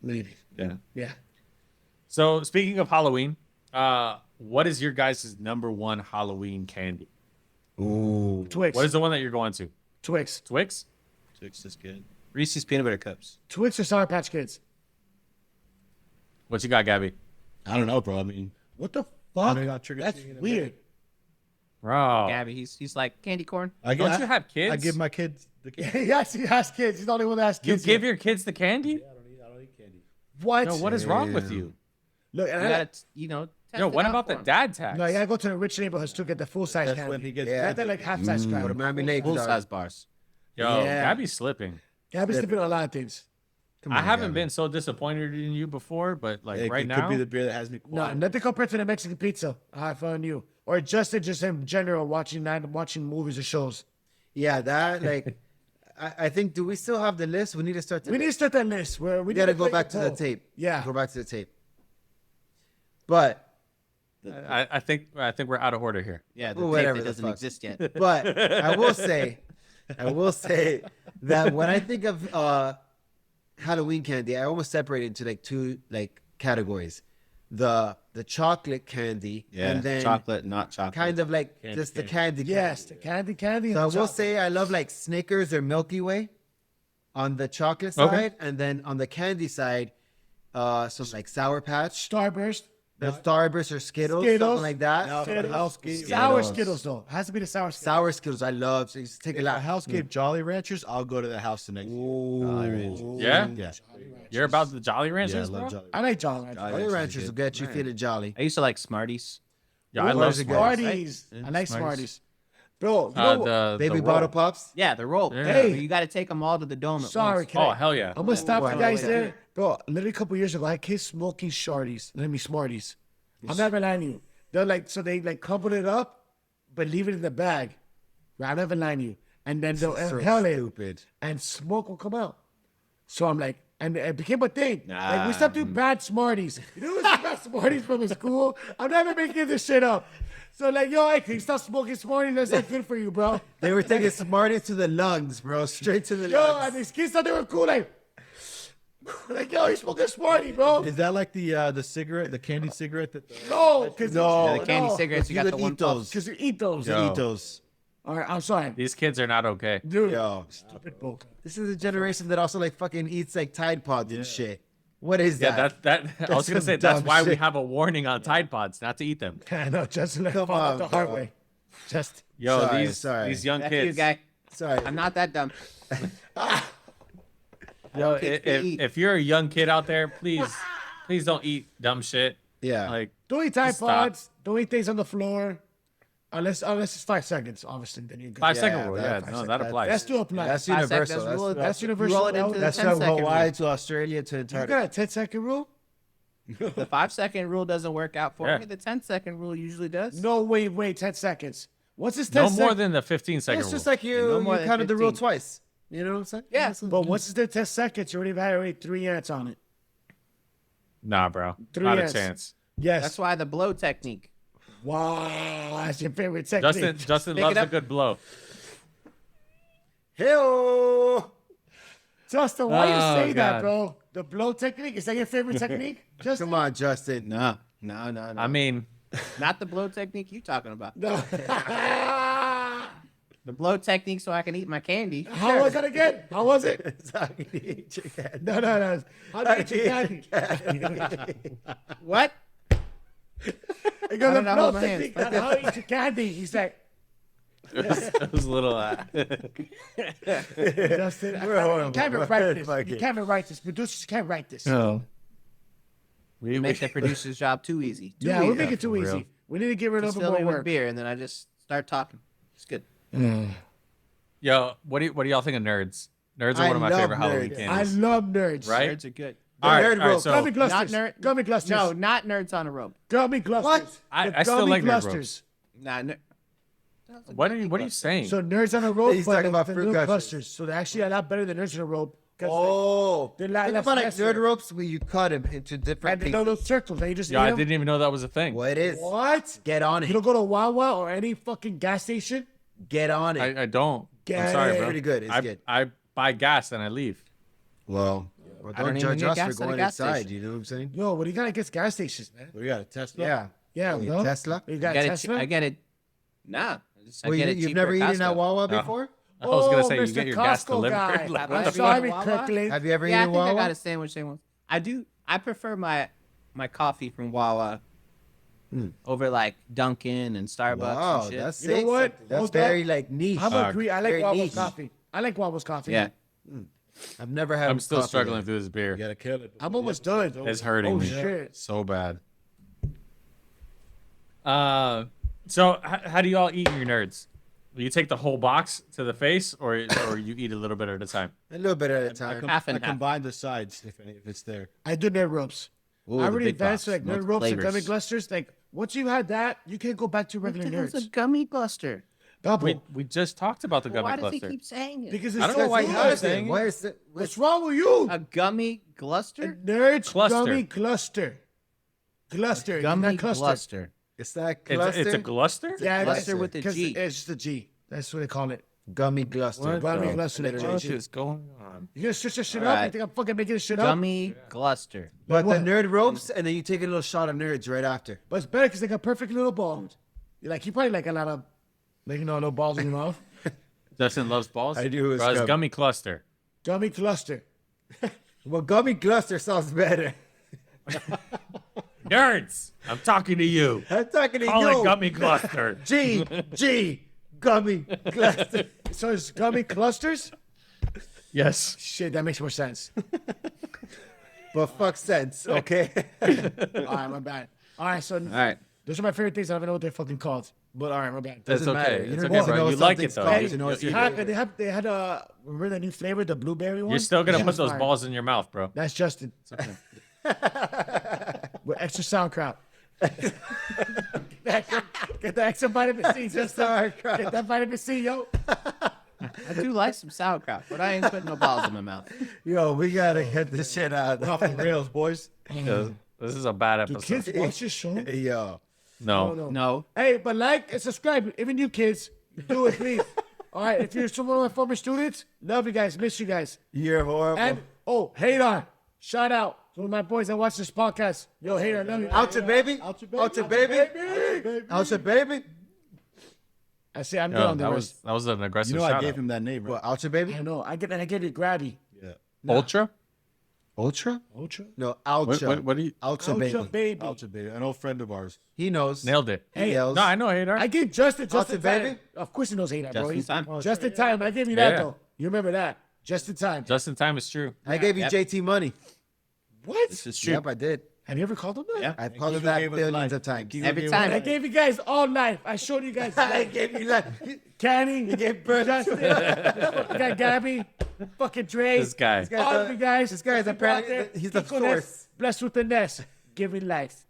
Yeah. Yeah. So speaking of Halloween, what is your guys' number one Halloween candy? Ooh. Twix. What is the one that you're going to? Twix? Twix? Twix is good. Reese's peanut butter cups. Twix or Sour Patch Kids? What you got, Gabby? I don't know, bro. I mean, What the fuck? I got trick or That's treating in a weird. Bro, Gabby, he's like candy corn. don't you have kids? I give my kids the candy. Yes, he has kids. He's the only one that has you kids. give here. your kids the candy? I don't eat candy. What? No, what is wrong with you? Look, You and gotta, test Yo, it what out about for the 'em. dad tax? no, you gotta go to the rich neighborhoods to get the full size That's candy. when he gets. Yeah. Not that like half size crap. Remind me later. Full dog. size bars. Yo, Yeah. Gabby's slipping. Gabby's slipping on a lot of things. Come I on, haven't Gabby. been so disappointed in you before, but like It, right it now, could be the beer that has me No, quiet. nothing compared to the Mexican pizza. I found you. Or just in general watching movies or shows. Yeah, that like. I think. Do we still have the list? We need to start. We need to start that list. Where we We gotta need go play back to the poll. tape. Yeah. Go back to the tape. But I think we're out of order here. Yeah, the Well, tape whatever that the doesn't fuck. exist yet. But I will say that when I think of Halloween candy, I almost separate it into like two like categories: the chocolate candy, Yeah, and then chocolate, not chocolate. kind of like just the candy. Yes, the candy. So I and will chocolate. say I love like Snickers or Milky Way on the chocolate Okay. side, and then on the candy side, some like Sour Patch, Starburst. the Starburst or Skittles, Skittles. something like that. Sour Skittles though. Has to be the sour Skittles. Sour Skittles, I love. So you just take a If a lot. house gave Jolly Ranchers, I'll go to the house the next year. Jolly Ranchers. Yeah? Yeah. You're about the Jolly Yeah, I Ranchers, love bro? Jolly I like Jolly Ranchers. Jolly Jolly Ranchers Ranchers is will good. get you feeling jolly. I used to like Smarties. Yeah, I Ooh, love those are good. Smarties. Smarties. I like Smarties. Smarties. Bro, you know what? Baby the bottle roll. pops. Yeah, the roll. Yeah. Hey. You got to take them all to the dome at Sorry, once. can Oh, I? hell yeah. I'm gonna stop Wow. you guys Wait, there. Bro, literally a couple years ago, I had kids smoking Smarties. Smarties. I'm not even lying to you. They're like, so they like crumble it up, but leave it in the bag. Right? I'm not even lying to you. And then they'll So inhale it, stupid. and smoke will come out. So I'm like, and it became a thing. Like we stopped doing bad Smarties. You know what's bad Smarties from the school? I'm not even making this shit up. So like, yo, hey, can you stop smoking Smarties? That's not good for you, bro. They were taking Smarties to the lungs, bro. Straight to the Yo, lungs. and these kids thought they were cool. Like yo, you smoking Smartie, bro. Is that like the cigarette, the candy cigarette? No, because Yeah, the candy cigarettes, you You got could the one eat those. puff. Because you eat those. Yo. Eat those. All right, I'm sorry. These kids are not okay. Dude, Yo, stupid bro. this is a generation that also like fucking eats like Tide Pods and shit. What is Yeah, that? I was gonna some say that's dumb why we shit. have a warning on Tide Pods not to eat them. I know, just let Come fall out on, the hard bro. way. Just Yo, Sorry, these sorry. these young That's you, kids. guy. Sorry. I'm not that dumb. Yo, kids can eat. if you're a young kid out there, please don't eat dumb shit. Yeah. Like, Don't eat Just stop. tripods. Don't eat things on the floor. Unless it's 5 seconds, obviously. Then you're good. 5-second rule. that- Yeah, five no, sec- that that- applies. That's still apply. That's 5 universal. seconds That's, rule. that's You universal. roll it into the that's 10 from second Hawaii rule. to Australia to You Antarctica. got a 10-second rule? The 5-second rule doesn't work out for Yeah. me. The 10-second rule usually does. No, wait, 10 seconds. What's this 10 No seconds? more than the 15-second It's rule. just like no you more than counted the rule 15. twice. You know what I'm saying? Yeah. But once it's the 10 seconds, you already had 3 ants on it. Nah, bro. 3 Not ants. a chance. Yes. That's why the blow technique. Wow, that's your favorite technique. Justin Pick loves it a up. good blow. Hey-oh. Justin, why Oh, you say that, God. bro? The blow technique? Is that your favorite technique? Justin? Come on, Justin. No. I mean, Not the blow technique you talking about. No. The blow technique so I can eat my candy. How was it again? How was it? No. How do you eat your candy? What? He goes, I don't the know blow how my hands- technique. That's how you eat your candy. He's like, it was a little. Justin, you can't even write this. You can't even write this. Producers can't write this. No. You make the producer's job too easy. Too Yeah, easy. we make it too for easy. real. We need to get rid of Fill more me with work. beer, and then I just start talking. It's good. Yo, what do y'all think of nerds? Nerds are I one of my love favorite Halloween nerds. I candies. love nerds. Right? Nerds are good. All right, nerd all right, rope. so Gummy clusters. Not nerd. Gummy clusters. No, not nerds on a rope. Gummy clusters. I still like nerd ropes. Nah, What are you saying? So nerds on a rope, He's but talking about the fruit little clusters. clusters. So they're actually a lot better than nerds on a rope. 'cause Oh. They're like Think less about like messy. nerd ropes where you cut them into And different they pieces. know those circles. And you just Yo, eat I 'em. didn't even know that was a thing. What it is? What? Get on You it. don't go to Wawa or any fucking gas station? Get on it. I don't. Get I'm sorry, it. bro. Pretty good. It's good. I buy gas and I leave. Well, I don't don't even judge get us gas for at a going gas inside. station. You know what I'm saying? Yo, what do you got against gas stations, man? What do you got? A Tesla? Yeah. Yeah, You no? Tesla? You got I get Tesla? it. I get it. Nah. I Well, get it you've cheaper never at eaten at Costco. Wawa No. before? I was gonna say you Mr. get your gas Costco delivered. guy. Have I'm you sorry, eaten at Wawa? Kirkland. Have you ever Yeah, I eaten think I Wawa? got a sandwich there once. I do. I prefer my coffee from Wawa over like Dunkin' and Starbucks Wow, and shit. that's You know sick. what? That's Hold very up. like niche. I'm agree. I like Very Wawa's niche. coffee. I like Wawa's coffee. Yeah. I've never had. I'm still coffee struggling there. through this beer. You gotta kill it. I'm almost done. It's hurting Oh, me shit. so bad. So how do you all eat your nerds? You take the whole box to the face, or you eat a little bit at a time? A little bit at a time. Half I and half. combine the sides if it's there. I do nerd ropes. Ooh, I the really big advanced box. like nerd Most ropes and flavors. gummy clusters. Like once you had that, you can't go back to What regular the hell's a nerds. gummy cluster? Double. We just talked about the gummy Why does he cluster. keep saying it? Because I it's don't know so why you good. guys saying it. Why is it? What's wrong with you? A gummy cluster? Nerds Cluster. gummy cluster. Cluster. Gummy not cluster. cluster. It's that It's cluster. a cluster? Yeah, Cluster that's- with a 'cause G. It's just a G. That's what they call it. gummy cluster. Gummy the cluster. What is going on? You gonna switch this shit All up? You right. think I'm fucking making this shit up? Gummy cluster. But What? the nerd ropes, and then you take a little shot of nerds right after. But it's better because they got perfect little balls. You like, you probably like a lot of, like, you know, little balls in your mouth. Justin loves balls. I do, it's Bro, it's gum. gummy cluster. Gummy cluster. Well, gummy cluster sounds better. Nerds, I'm talking to you. I'm talking to Call you. it gummy cluster. G, gummy cluster. So it's gummy clusters? Yes. Shit, that makes more sense. But fuck sense, okay? All right, my bad. All right, so All right. those are my favorite things. I don't even know what they're fucking called. But all right, my bad. That's Doesn't matter. okay. You It's don't okay, need to bro. know You like it something's though. called. You- You know it's you- your They had remember that new flavor, the blueberry one? You're still gonna Yeah, put those fire. balls in your mouth, bro. That's Justin. With extra SoundCloud. Get the extra vitamin C, Justin. Get that vitamin C, yo. I do like some sauerkraut, but I ain't putting no balls in my mouth. Yo, we gotta get this shit out. Off the rails, boys. Yeah, this is a bad Do episode. kids watch this show? Yo, No. No. Hey, but like and subscribe. Even you kids, do it, please. All right, if you're some of my former students, love you guys, miss you guys. you're horrible. And, oh, Hadar, shout out to one of my boys that watch this podcast. Yo, Hadar, love you. Oucha baby, Oucha baby, Oucha baby. I say I'm Yo, good on the that rest. was an aggressive You know I shout gave out. him that name, right? What, Oucha baby? I know. I get it grabby. Yeah. Ultra? Ultra? Ultra? No, What, Oucha. what do you Oucha Ultra baby. baby. Alcha baby, an old friend of ours. He knows. nailed it? He yells. No, I know Hadar. I give Justin Oucha time. baby? Of course he knows Hadar, bro. Just in time. Just in time. I gave you that, Yeah. though. You remember that. Just in time. Just in time is true. I gave you JT money. What? This is true. Yep, I did. Have you ever called him that? Yeah. I've called him that billions of times. Every I time. gave you guys all life. I showed you guys. I gave you that. Canny. You gave Justin. You got Gabby. Fucking Dre. This guy. All of you guys. This guy is apparently he's the Kiko Ness, source. Blessed with the nest. Giving life.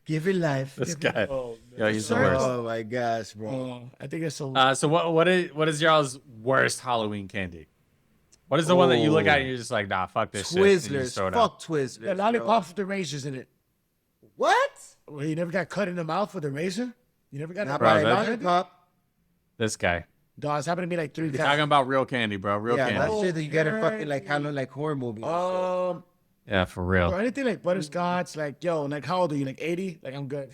Giving life. This guy. Yo, he's the Sir. worst. Oh my gosh, bro. Oh, I think it's so. So what is y'all's worst Halloween candy? What is the one that you look at and you're just like, nah, fuck this shit. and you just Twizzlers. throw it out? Fuck Twizzlers. The lollipops with the razors in it. What? Well, you never got cut in the mouth with a razor? You never got Not Bro, by a that- lollipop. This guy. Dog, it's happened to me like 3 You're times. talking about real candy, bro. Real Yeah, candy. that shit that you get in fucking like Halloween like horror movies. Yeah, for Or real. anything like butterscotch, like, yo, like, how old are you? Like 80? Like, I'm good.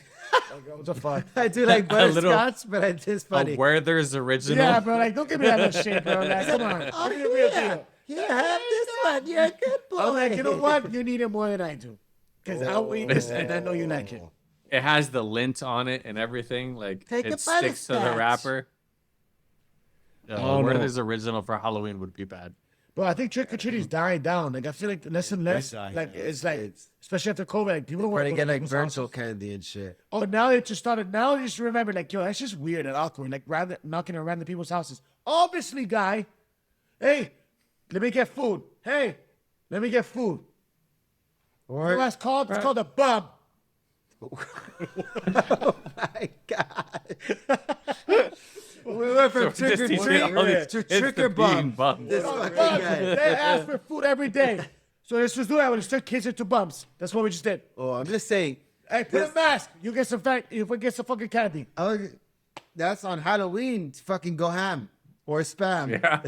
Like, what the fuck? I do like A little- butterscotch, but it's just funny. A Werther's original. Yeah, bro, like, don't give me that little shit, bro. Like, come on. Oh, Give me the real yeah. deal. You have this one. You're a good boy. I'm like, you know what? You need it more than I do. Because I'll eat this and I know you like it. It has the lint on it and everything. Like Take a it sticks to the butterscotch. wrapper. Oh, no. Werther's original for Halloween would be bad. Bro, I think trick or treating is dying down. Like, I feel like less and less. It's dying Like, down. it's like, especially after COVID, like, people don't Trying want to get like people's virtual houses. candy and shit. Oh, now it just started. Now I just remember, like, yo, that's just weird and awkward. Like, rather knocking around the people's houses. Obviously, guy. Hey, let me get food. Hey, let me get food. You know what that's called? It's called a bum. My God. We went from So trick or just teaching treat all these to kids trick to or being bum. bums. This fucking Bums. guy. They ask for food every day. So let's just do that. We'll just turn kids into bums. That's what we just did. Oh, I'm just saying. Hey, put a mask. You get some you get some fucking candy. That's on Halloween. Fucking go ham or spam. Yeah.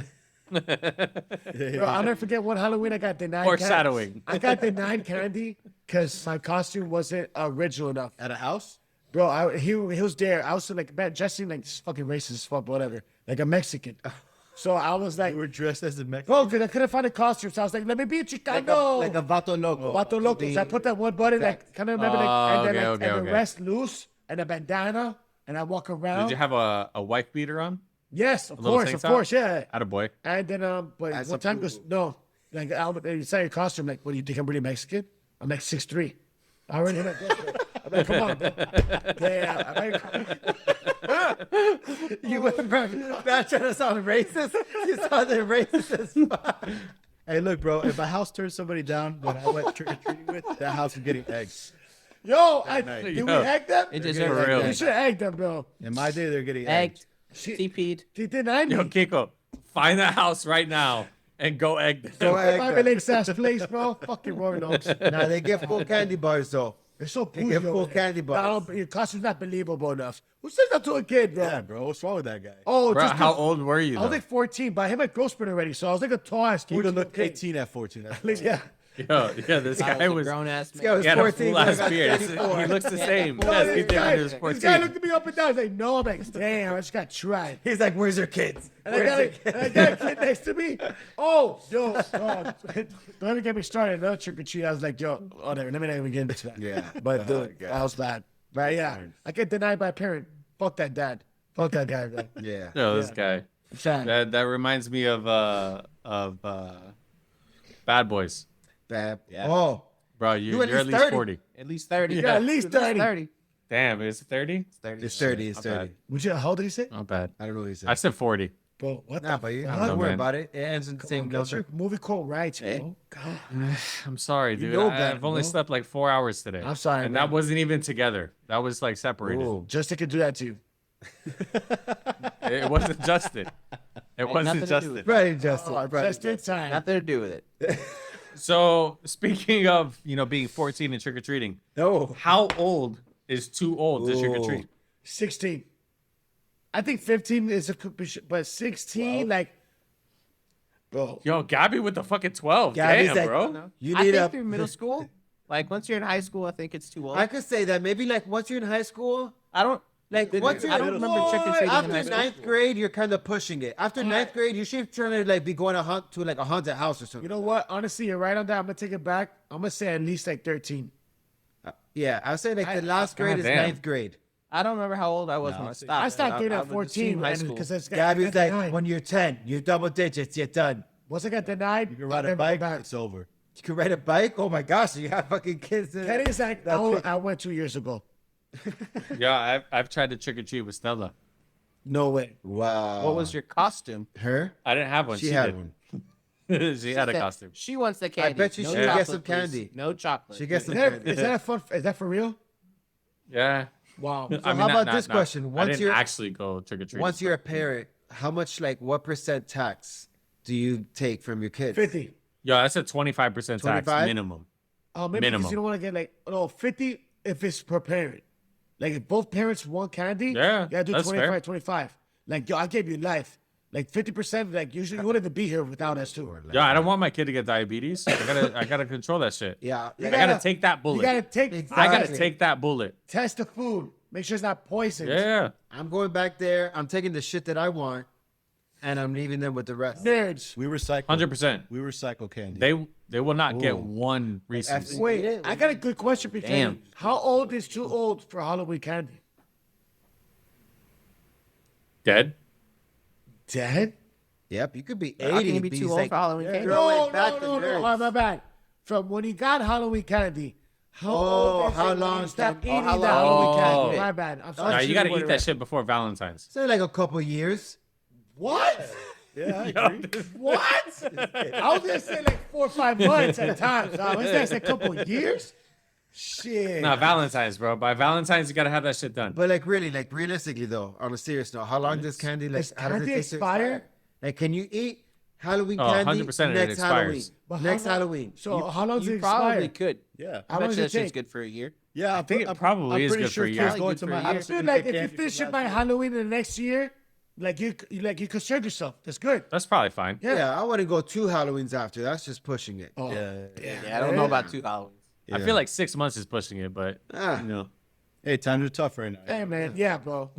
Bro, I'll never forget one Halloween I got denied. Foreshadowing. I got denied candy because my costume wasn't original enough. At a house? Bro, he was there. I was like, man, dressing like this fucking racist as fuck, whatever. Like a Mexican. So I was like, You were dressed as a Mexican. bro, because I couldn't find a costume. So I was like, let me be a Chicano. Like a vato loco. Vato loco. So I put that one button, like, kind of remember, like, and then okay, like, okay, and okay. the rest loose, and a bandana, and I walk around. Did you have a wife beater on? Yes, of little course, tank of top? course, yeah. Attaboy. And then, but As one a time goes, no, like, you say your costume, like, what do you think I'm really Mexican? I'm like 6'3". I already like this, bro. I'm like, come on, bro. Yeah, You went from not trying to sound racist. You sounded racist as fuck. Hey, look, bro. If a house turns somebody down when I went trick or treating with, that house is getting eggs. Yo, night. did Yo. we egg them? It just For real. You should have egged them, bro. In my day, they're getting Egged, eggs. TP'd. They denied Yo, me. Kiko, find that house right now and go egg them. Go egg My them. Links ass place, bro. Fucking Roy Oaks. Nah, they get full candy bars though. They're so They bougie. get full over there. candy bars. Your costume's not believable enough. Who says that to a kid, bro? Yeah, bro. What's wrong with that guy? Oh, Bro, just how old were you? I was Though? like 14, but I had my growth spurt already, so I was like a tall ass kid. You would have looked kid. 18 at 14. That's Like, yeah. Yo, yeah, this I guy was was. a grown ass guy man. was He had a 14, full but ass I got beard. 34. He looks the same. No, Yes, he this, did when guy, he was this 14. guy looked at me up and down. He's like, no. I'm like, damn, I just got tried. He's like, "Where's your kids?" And I got a kid next to me. Oh, yo, dog. Don't even get me started. Another trick or treat. I was like, yo, whatever. Let me not even get into that. Yeah. But dude, that was bad. But yeah, I get denied by a parent. Fuck that dad. Fuck that guy, bro. Yeah. Yo, this guy. Sad. That reminds me of Bad Boys. Bad. Yeah. Oh, Bro, You you're at at least least 30. 40. At least 30. You got at least 30. 30. Damn, is it 30? it's 30. It's Not 30. bad. Would you, how old did he say? Not bad. I don't know what he said. I said 40. Bro, what Nah, the but you fuck? don't know, worry man. about it. It ends in the same Get your number. movie quote right, bro. God. I'm sorry, dude. know I've better, only bro. slept like 4 hours today. I'm sorry, And man. that wasn't even together. That was like separated. Ooh. Justin could do that too. It wasn't Justin. It nothing wasn't to do Justin. with Right, Justin. Just in time. Nothing to do with it. So speaking of, being 14 and trick or treating, No. how old is too old to trick or treat? 16. I think 15 is but 16, like, bro. Yo, Gabby with the fucking 12. Gabby's Damn, like, bro. You I need think a. through middle school. Like once you're in high school, I think it's too old. I could say that maybe like once you're in high school, I don't. like once you're I don't remember trick-or-treating in high after school. ninth grade, you're kind of pushing it. After ninth grade, you should trying to like be going to like a haunted house or You something. know what? Honestly, you're right on that. I'm going to take it back. I'm going to say at least like 13. Yeah, I would say like the last grade is Goddamn. ninth grade. I don't remember how old I was when I stopped. I stopped doing it I at was in 14 high school. because it's Gabby's like, denied. when you're 10, you're double digits, you're done. Once I got denied, You can ride a bike, it's over. You can ride a bike? Oh my gosh, you got fucking kids. Kenny's like, I went 2 years ago. Yeah, I've tried to trick or treat with Stella. No way. Wow. What was your costume? her? I didn't have one. She had did. one. She had a Said costume. She wants the candy. bet you no she gets chocolate, some please. candy. No chocolate. She gets some Is that, candy. is that a fun? Is that for real? Yeah. Wow. I how about this question? I Once didn't you're- actually go trick or treat. Once you're a parent, how much, like, what percent tax do you take from your kids? 50. Yeah, that's a 25% tax 25? minimum. Maybe Minimum. because you don't want to get like 50 if it's per parent. Like if both parents want candy, Yeah, you gotta do that's 25, fair. 25. Like yo, I gave you life. Like 50%, like usually you wouldn't even be here without us too. Yeah, I don't want my kid to get diabetes. I gotta control that shit. Yeah. I gotta take that bullet. You gotta take. I gotta Exactly. take that bullet. test the food. Make sure it's not poisoned. Yeah. I'm going back there. I'm taking the shit that I want, and I'm leaving them with the rest. Nerds. We recycle. 100%. We recycle candy. They will not get one Reese's. Wait, I got a good question for you. Damn. How old is too old for Halloween candy? Dead? Dead? Yep, you could be 80. How can you be but too he's old like, for Halloween candy? throw No, it back no, to no, no. nerds. Oh, my bad. From when you got Halloween candy, how Oh, old is how it when long you stop can- eating how the long- Halloween Oh. candy? My bad. I'm sorry. Nah, you gotta What eat it that is. shit before Valentine's. So like a couple years. What? Yeah, I agree. What? I was gonna say like 4 or 5 months at times. I was gonna say a couple of years. Shit. Nah, Valentine's, bro. By Valentine's, you gotta have that shit done. But like really, like realistically though, on a serious note, how long does candy like Does how does it candy take to expire? Like can you eat Halloween Oh, candy 100% it next Halloween? expires. But Next how long- Halloween. So how long does You it probably expire? could. Yeah. How I long bet does you it that shit's take? good for a year. Yeah, I think it probably is good for a year. Kids going Good to for my a year. house. Dude, and like get if you candy finish from it by last Halloween the next year, like you could serve yourself. That's good. That's probably fine. Yeah, I wouldn't go 2 Halloweens after. That's just pushing it. Oh, year. Yeah. Yeah, I don't know about 2 Halloweens. I feel like 6 months is pushing it, but Ah, you know, Hey, times are tough right now. Hey man, yeah, bro.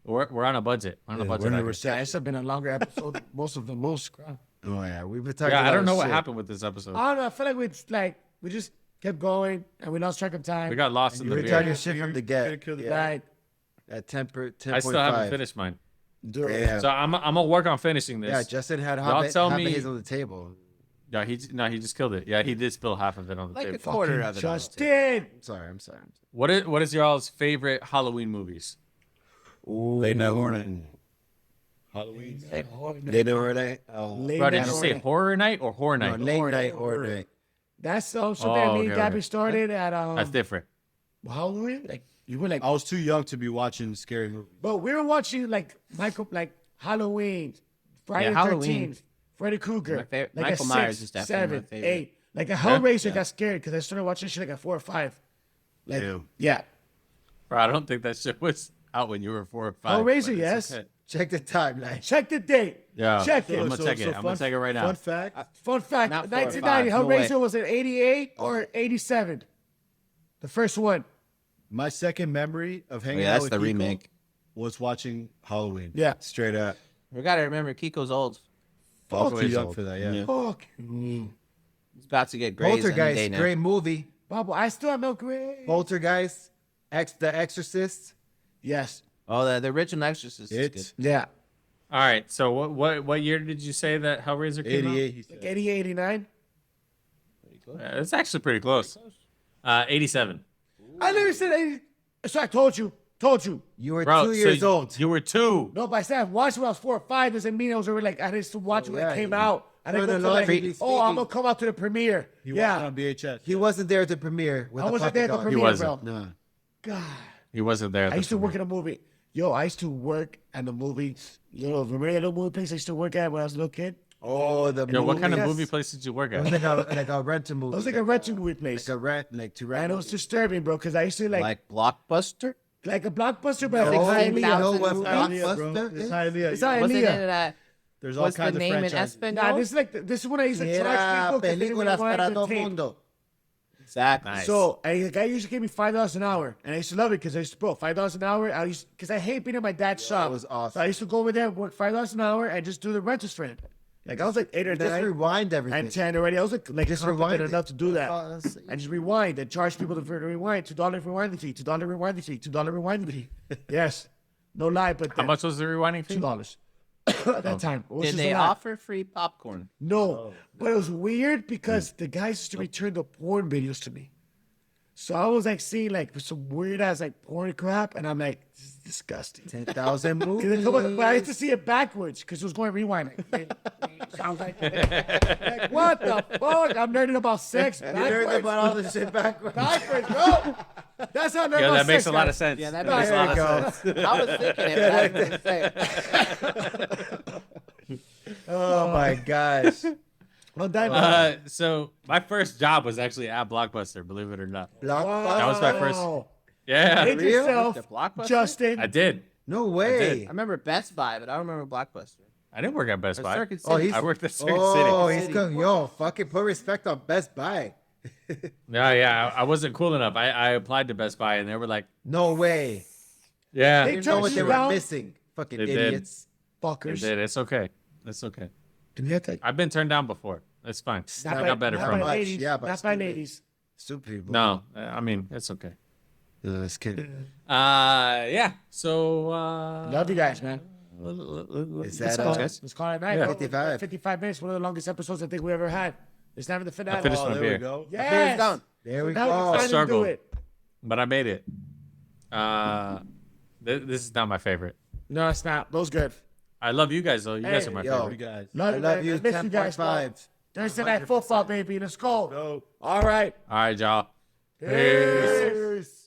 we're on a budget. We're on a budget. we're in a out here. recession. Yeah, it's been a longer episode. Most of the most. Crap. oh yeah, we've been talking. Yeah, I about don't know what shit. happened with this episode. I don't know. I feel like we just kept going and we lost track of time. We got lost in You the were talking beer. shit from the Gotta get. kill the Yeah, Right. at 10.5. I still haven't finished mine. Yeah. So I'm gonna work on finishing this. Yeah, Justin had Y'all half tell of me- his on the table. Yeah, he just killed it. Yeah, he did spill half of it on the Like a table. quarter of it. on the table. Justin. I'm sorry. What is y'all's favorite Halloween movies? Late night hornet. Halloween. They know where they. Oh, Late Bro, did night you say horror. horror night or horror no, night? late night order. That's something Oh, that me and okay, Gabby okay. started at That's different. Halloween. Like you were like, I was too young to be watching scary movies. but we were watching like Halloween, Friday the Halloween. 13th, Freddy Krueger. My favorite- like Michael at Myers 6, is definitely my 7, favorite. 8. Like a Hellraiser got scared because I started watching shit like at 4 or 5. Like Ew. yeah, Bro, I don't think that shit was out when you were 4 or 5. Hellraiser, but it's yes. okay. Check the timeline. check the date. Yeah. Check it. I'm gonna check it. I'm gonna check it right now. Fun fact. Fun fact: Not 4 or 1990, 5, no way. Hellraiser was in 88 or 87. The first one. My second memory of hanging yeah, out that's with the Kiko remake. was watching Halloween. Yeah. Straight up. We gotta remember Kiko's old. I was too Always young old. for that. Yeah. Fuck. He's about to get grazed any day Poltergeist, now. great movie. Bubble, I still have no grade. Poltergeist, The Exorcist. Yes. Oh, the original Exorcist is It's good. Yeah. All right. So what year did you say that Hellraiser came 88. He said. 88, 89. out? It's actually pretty close. 87. I never said 80. So I told you. You were Bro, 2 years old. You were 2. No, but I said I watched it when I was 4 or 5. Doesn't mean I was already like, I used to watch it when yeah, it came you- out. I didn't go Further to like, logically oh, I'm speaking- going to come out to the premiere. He watched it Yeah. on VHS. He wasn't there at the premiere. With I the wasn't there at the puppet dog. premiere, wasn't. bro. No. God. He wasn't there. I used to work in a movie. Yo, I used to work at the movie. Remember the movie place I used to work at when I was a little kid? Oh, the Yo, what kind of Yes. movie place did you work It was at? like a rental movie. It was like a rental movie place. Like a rent, like to rent. And it was disturbing, bro, because I used to like Like Blockbuster? a blockbuster, but Oh, like you highly know what movie. Blockbuster It's is? Hialeah. It's not Wasn't it Aaliyah. There's all what's the kinds of name in franchises. Espanol? Nah, this is like this is when I used to charge Era people 'cause they didn't películas want para to todo tape. mundo. Exactly. Nice. So a guy used to give me $5 an hour, and I used to love it because I used to, bro, $5 an hour. I used because I hate being in my dad's shop. was awesome. So I used to go over there, work $5 an hour, and just do the rentals for him. Like I was like 8 or Just 9 rewind everything. and 10 already. I was like Just confident rewind it. enough to do that. That's- And just rewind and charge people for the rewind. $2 rewind the fee. $2 rewind the fee. $2 rewind the fee. Yes, no lie. But How much was the rewinding fee? $2 at that time. It was Did just they a lot. offer free popcorn? No, but it was weird because the guys used to return the porn videos to me. So I was like seeing like some weird ass like porn crap, and I'm like, this is disgusting. 10,000 But movies. I used to see it backwards because it was going rewinding. Sounds like what the fuck? I'm learning about sex. You learned Backwards, about all this shit backwards. backwards, bro. That's how I learned Yeah, about that makes sex, a lot guys. of sense. Yeah, that There makes a you lot go. of sense. I was thinking it, but I didn't say it. Oh my gosh. Well, that, So my first job was actually at Blockbuster, believe it or not. Blockbuster. That was my first. wow. Yeah, Hit real? yourself, The Blockbuster? Justin. I did. No I way. I remember Best Buy, but I don't remember Blockbuster. I didn't work at Best Or Buy. Circuit Oh, City. he's. I worked at Circuit Oh, City. he's going. Yo, fucking put respect on Best Buy. Yeah, I wasn't cool enough. I applied to Best Buy, and they were like, No way. "Yeah, They They know what you they were down? missing. Fucking They did. idiots. they Fuckers. did. It's okay. It's okay. Can you have that? I've been turned down before. It's fine. Not I got better not from by it. much. ladies. Yeah, but not by stupid. ladies. Stupid people. No, I mean it's okay. No, just kidding. Yeah. So Love you guys, man. Is Let's that call, guys? let's call it a night. Yeah. bro. 55. 55 minutes. One of the longest episodes I think we ever had. It's never the finale. I finished Oh, my there beer, we go. Yes. done. There we Now we go. finally do Struggled. it. but I made it. This is not my favorite. No, it's not. Those good. I love you guys though. You guys Hey, are my yo. favorite. You guys. Love I you, love man. you. I miss you guys, bro. 10.5. Thursday night football, baby. Let's go. Go. All right. All right, y'all. Peace.